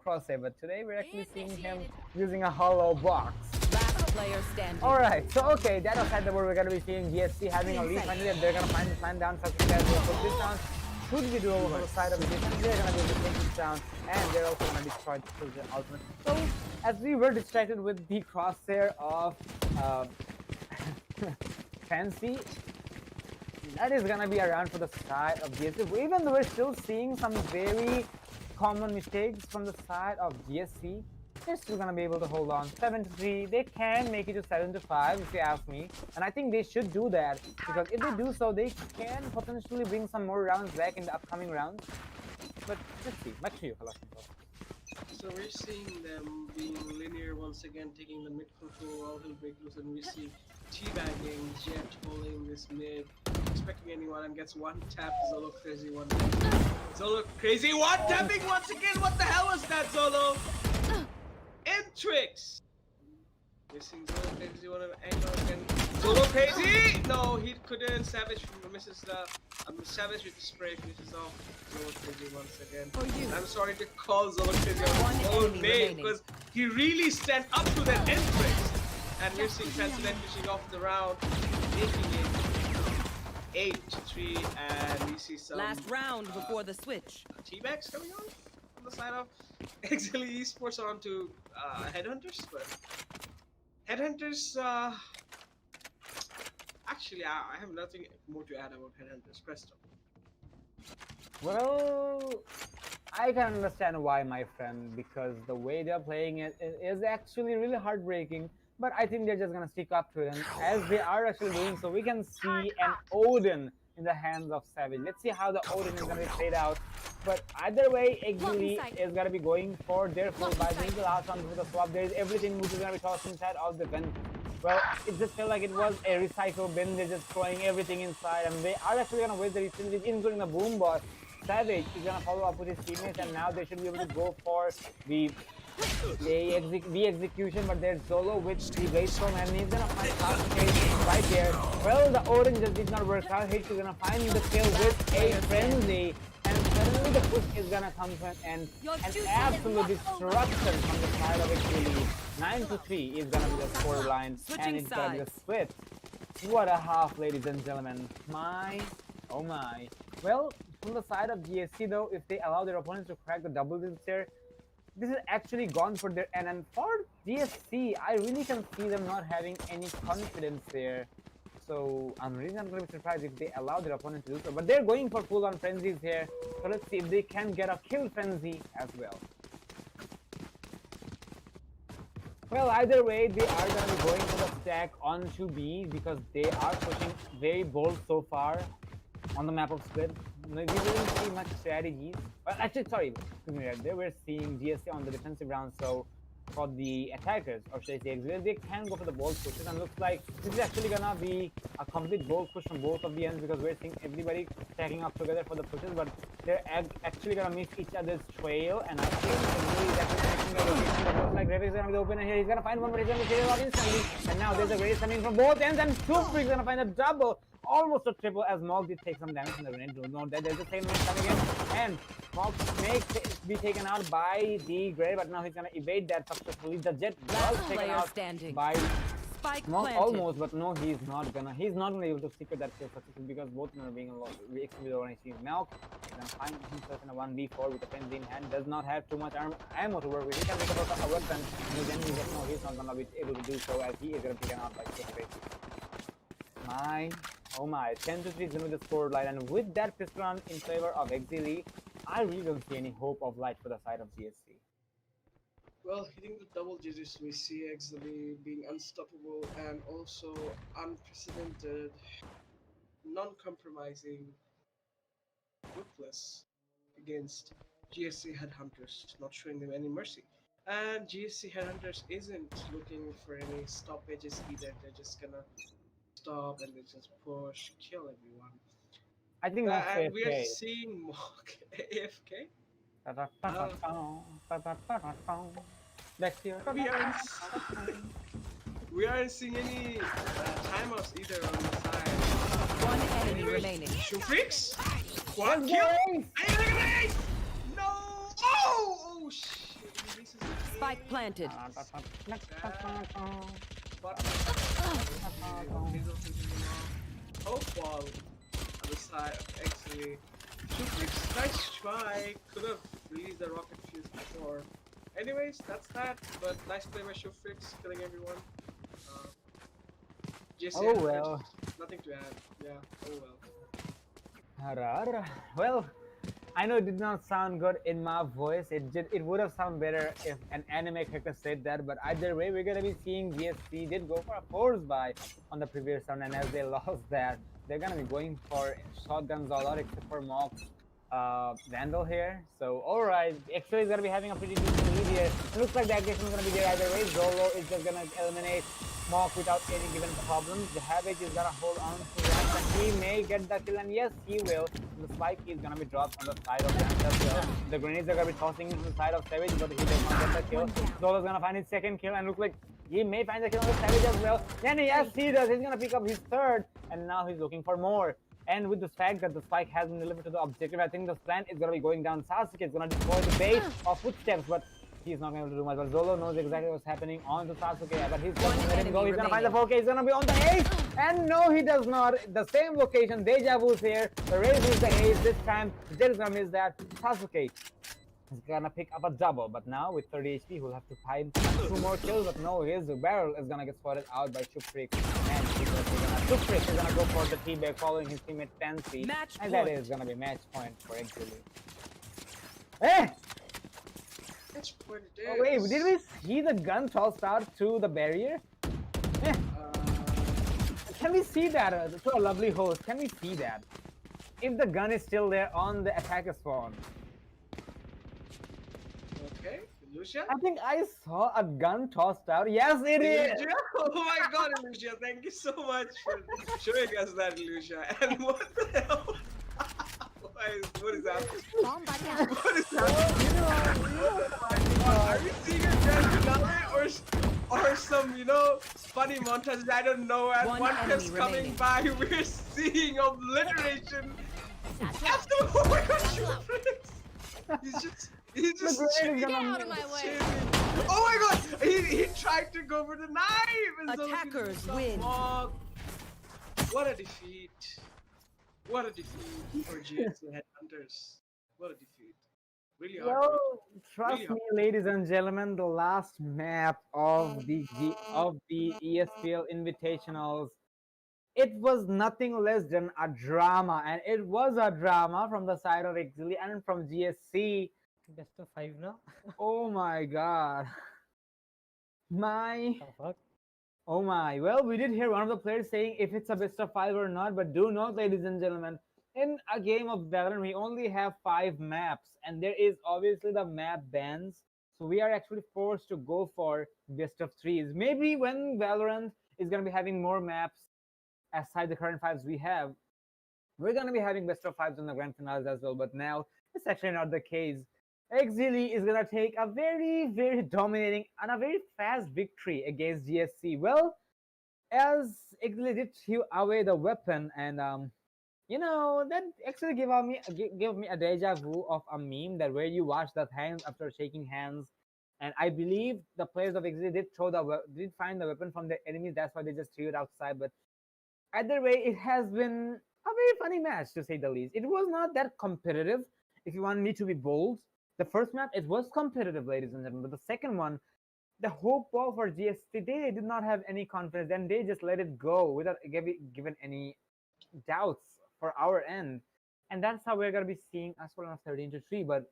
crosshair, but today we're actually seeing him using a hollow box. Last player standing. Alright, so okay, that aside the word, we're gonna be seeing GSC having a lead. Finally, they're gonna find the plan down success as well. So this round should be doable for the side of the defense. They're gonna be able to take this down, and they're also gonna destroy the Children ultimate. So, as we were distracted with the crosshair of Fancy, that is gonna be around for the side of GSC. Even though we're still seeing some very common mistakes from the side of GSC, they're still gonna be able to hold on. 7-3, they can make it to 7-5 if you ask me, and I think they should do that because if they do so, they can potentially bring some more rounds back in the upcoming rounds. But let's see. Back to you, Kalashnikov. So we're seeing them being linear once again, taking the mid control, all will break loose, and we see teabagging, Jet holding this mid, expecting anyone, and gets one tap, Zolo crazy one tap. Zolo crazy one tapping once again, what the hell was that, Zolo? Intrix! Missing Zolo crazy one angle again. Zolo crazy! No, he couldn't. Savage misses the Savage with the spray finishes off Zolo crazy once again. And I'm sorry to call Zolo crazy on his own name because he really stand up to that Intrix. And we're seeing Fancy then finishing off the round, making it 8-3, and we see some Last round before the switch. teabags coming on the side of Exceeli Esports onto Headhunters, but Headhunters, actually, I have nothing more to add about Headhunters. Presto. Well, I can understand why, my friend, because the way they're playing it is actually really heartbreaking. But I think they're just gonna stick up to it, and as they are actually doing so, we can see an Odin in the hands of Savage. Let's see how the Odin is gonna be played out. But either way, Exceeli is gonna be going for their full buy. This is the last one with the swap. There is everything which is gonna be tossed inside of the vent. Well, it just felt like it was a recycle bin. They're just throwing everything inside, and they are actually gonna waste the utilities, including the boom boss. Savage is gonna follow up with his teammates, and now they should be able to go for the execution, but there's Zolo with the Waystone, and he's gonna find Fast right there. Well, the Odin just did not work out. He's gonna find the kill with a frenzy, and suddenly the push is gonna come to an end. An absolute destruction from the side of Exceeli. 9-3 is gonna be the scoreline, and it's gonna be the split. What a half, ladies and gentlemen. My, oh my. Well, from the side of GSC though, if they allow their opponents to crack the double digits here, this is actually gone for their end, and for GSC, I really can see them not having any confidence there. So I'm really not going to be surprised if they allow their opponent to do so. But they're going for full-on frenzies here. So let's see if they can get a kill frenzy as well. Well, either way, they are going to be going for the stack onto B because they are pushing very bold so far on the map of Split. We didn't see much strategies. Well, actually, sorry, excuse me, right there we're seeing GSC on the defensive round. So for the attackers, or should I say Exceeli, they can go for the bold pushes, and looks like this is actually gonna be a complete bold push from both of the ends because we're seeing everybody stacking up together for the pushes, but they're actually gonna miss each other's trail, and I think Exceeli is actually making a location that looks like Rev is gonna be the opener here. He's gonna find one, but he's gonna be cleared out instantly, and now there's a race coming from both ends, and Super is gonna find a double. Almost a triple as Mog did take some damage from the grenade. Do note that there's the same one coming in, and Mog may be taken out by the grenade, but now he's gonna evade that successfully. The Jet was taken out by Mog almost, but no, he's not gonna be able to secure that kill successfully because both men are being unlocked. We actually don't see Milk. He's gonna find himself in a 1v4 with a frenzy in hand. Does not have too much ammo to work with. He can make a weapon, but then he's not gonna be able to do so as he is gonna be taken out by Super. Oh my, 10-3 is gonna be the score line, and with that pistol round in favor of Exceeli, I really don't see any hope of light for the side of GSC. Well, hitting the double digits, we see Exceeli being unstoppable and also unprecedented, non-compromising, ruthless against GSC Headhunters, not showing them any mercy. And GSC Headhunters isn't looking for any stoppages either. They're just gonna stop and they just push, kill everyone. I think that's And we are AFK. seeing mock AFK. Uh, Next year. we aren't we aren't seeing any timeouts either on the side. One enemy remaining. Shoe freaks. Quad Let's kill. go, Ace! Ace! No! Oh shit! He misses the Spike planted. Hope ball on the side of Exceeli. Shufrix, nice try. Could have released the rocket fuse before. Anyways, that's that. But nice play by Shufrix, killing everyone. JC, Oh well. nothing to add. Yeah, oh well. Well, I know it did not sound good in my voice. It would have sounded better if an anime character said that. But either way, we're gonna be seeing GSC did go for a force buy on the previous round, and as they lost that, they're gonna be going for shotguns all out except for Mox Vandal here. So alright, Exceeli is gonna be having a pretty decent lead here. It looks like the aggression is gonna be there either way. Zolo is just gonna eliminate Mock without any given problems. The Havage is gonna hold on to that, and he may get the kill, and yes, he will. The spike is gonna be dropped on the side of Grant as well. The grenades are gonna be tossing into the side of Savage, but he does not get the kill. Zolo's gonna find his second kill, and look like he may find the kill on the Savage as well. Then yes, he does. He's gonna pick up his third, and now he's looking for more. And with the fact that the spike has been delivered to the objective, I think the plan is gonna be going down. Sasuke is gonna destroy the base of footsteps, but he's not going to do much. But Zolo knows exactly what's happening on the Sasuke, but he's going to let him go. He's going to find the 4K. He's going to be on the ace. And no, he does not. The same location. Deja Vu's here. The Raze is the ace. This time, Zed is going to miss that. Sasuke is going to pick up a double. But now, with 30 HP, he'll have to find 2 more kills. But no, his barrel is going to get spotted out by Shufrik. And Shufrik is going to go for the T-Bag, following his teammate Fancy. And that is going to be match point for Exceeli. Eh! Oh wait, did we see the gun tossed out to the barrier? Can we see that to a lovely host? Can we see that? If the gun is still there on the attacker spawn. Okay, Lucia? I think I saw a gun tossed out. Yes, it is! Oh my god, Lucia, thank you so much for showing us that, Lucia. And what the hell? What is that? What is that? Are we seeing a Grandfinal or some, funny montages? I don't know. As one keeps coming by, we're seeing obliteration. Absolutely! Oh my god, He's just Get out of my way. Oh my god! He tried to go for the knife! Attackers win. What a defeat. What a defeat for GSC Headhunters. What a defeat. Really hard. Well, trust me, ladies and gentlemen, the last map of the ESPL Invitationals, it was nothing less than a drama, and it was a drama from the side of Exceeli and from GSC. Best of 5 now. Oh my god. Oh my. Well, we did hear one of the players saying if it's a best of 5 or not, but do note, ladies and gentlemen, in a game of Valorant, we only have 5 maps, and there is obviously the map bans. So we are actually forced to go for best of 3s. Maybe when Valorant is going to be having more maps aside the current 5s we have, we're going to be having best of 5s in the grand finals as well. But now, it's actually not the case. Exceeli is going to take a very, very dominating and a very fast victory against GSC. Well, as Exceeli did throw away the weapon, and that actually gave me a deja vu of a meme that where you wash the hands after shaking hands. And I believe the players of Exceeli did find the weapon from the enemies. That's why they just threw it outside. But either way, it has been a very funny match, to say the least. It was not that competitive, if you want me to be bold. The first map, it was competitive, ladies and gentlemen. But the second one, the hope ball for GSC, they did not have any confidence. And they just let it go without given any doubts for our end. And that's how we're going to be seeing us for 13-3. But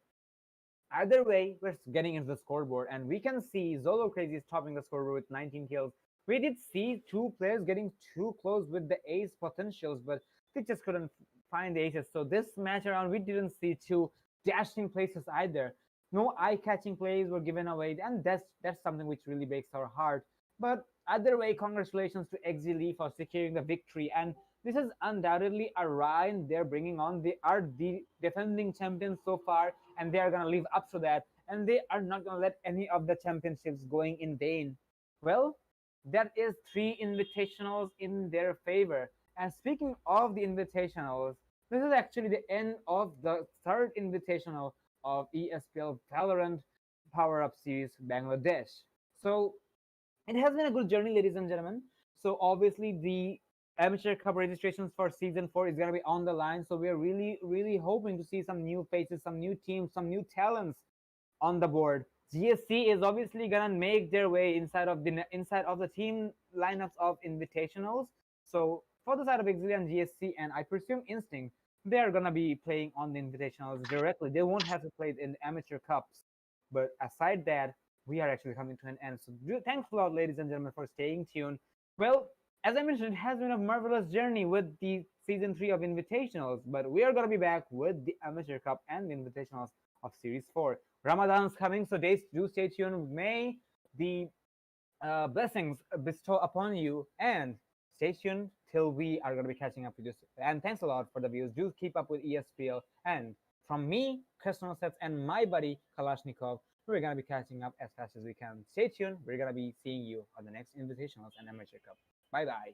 either way, we're getting into the scoreboard. And we can see Zolo Crazy is topping the scoreboard with 19 kills. We did see 2 players getting too close with the ace potentials, but they just couldn't find the aces. So this match around, we didn't see 2 dashing places either. No eye-catching plays were given away, and that's something which really breaks our heart. But either way, congratulations to Exceeli for securing the victory. And This is undoubtedly a ride they're bringing on. They are the defending champions so far, and they are gonna live up to that. And they are not gonna let any of the championships going in vain. Well, that is three invitationals in their favor. And speaking of the invitationals, this is actually the end of the third invitational of ESPL Valorant PowerUp Series Bangladesh. So it has been a good journey, ladies and gentlemen. So obviously the amateur cup registrations for season 4 is going to be on the line. So we're really hoping to see some new faces, some new teams, some new talents on the board. GSC is obviously gonna make their way inside of the team lineups of invitationals. So for the side of Exceeli and GSC, and I presume Instinct, they are gonna be playing on the invitationals directly. They won't have to play in the amateur cups. But aside that, we are actually coming to an end. So thanks a lot, ladies and gentlemen, for staying tuned. Well, as I mentioned, it has been a marvelous journey with the season 3 of invitationals, but we are gonna be back with the amateur cup and the invitationals of series 4. Ramadan's coming, so do stay tuned. May the blessings bestow upon you, and stay tuned till we are going to be catching up with this. And thanks a lot for the views. Do keep up with ESPL. And from me, Krishna Sets, and my buddy Kalashnikov, we're going to be catching up as fast as we can. Stay tuned. We're going to be seeing you on the next Invitationals and Amateur Cup. Bye bye.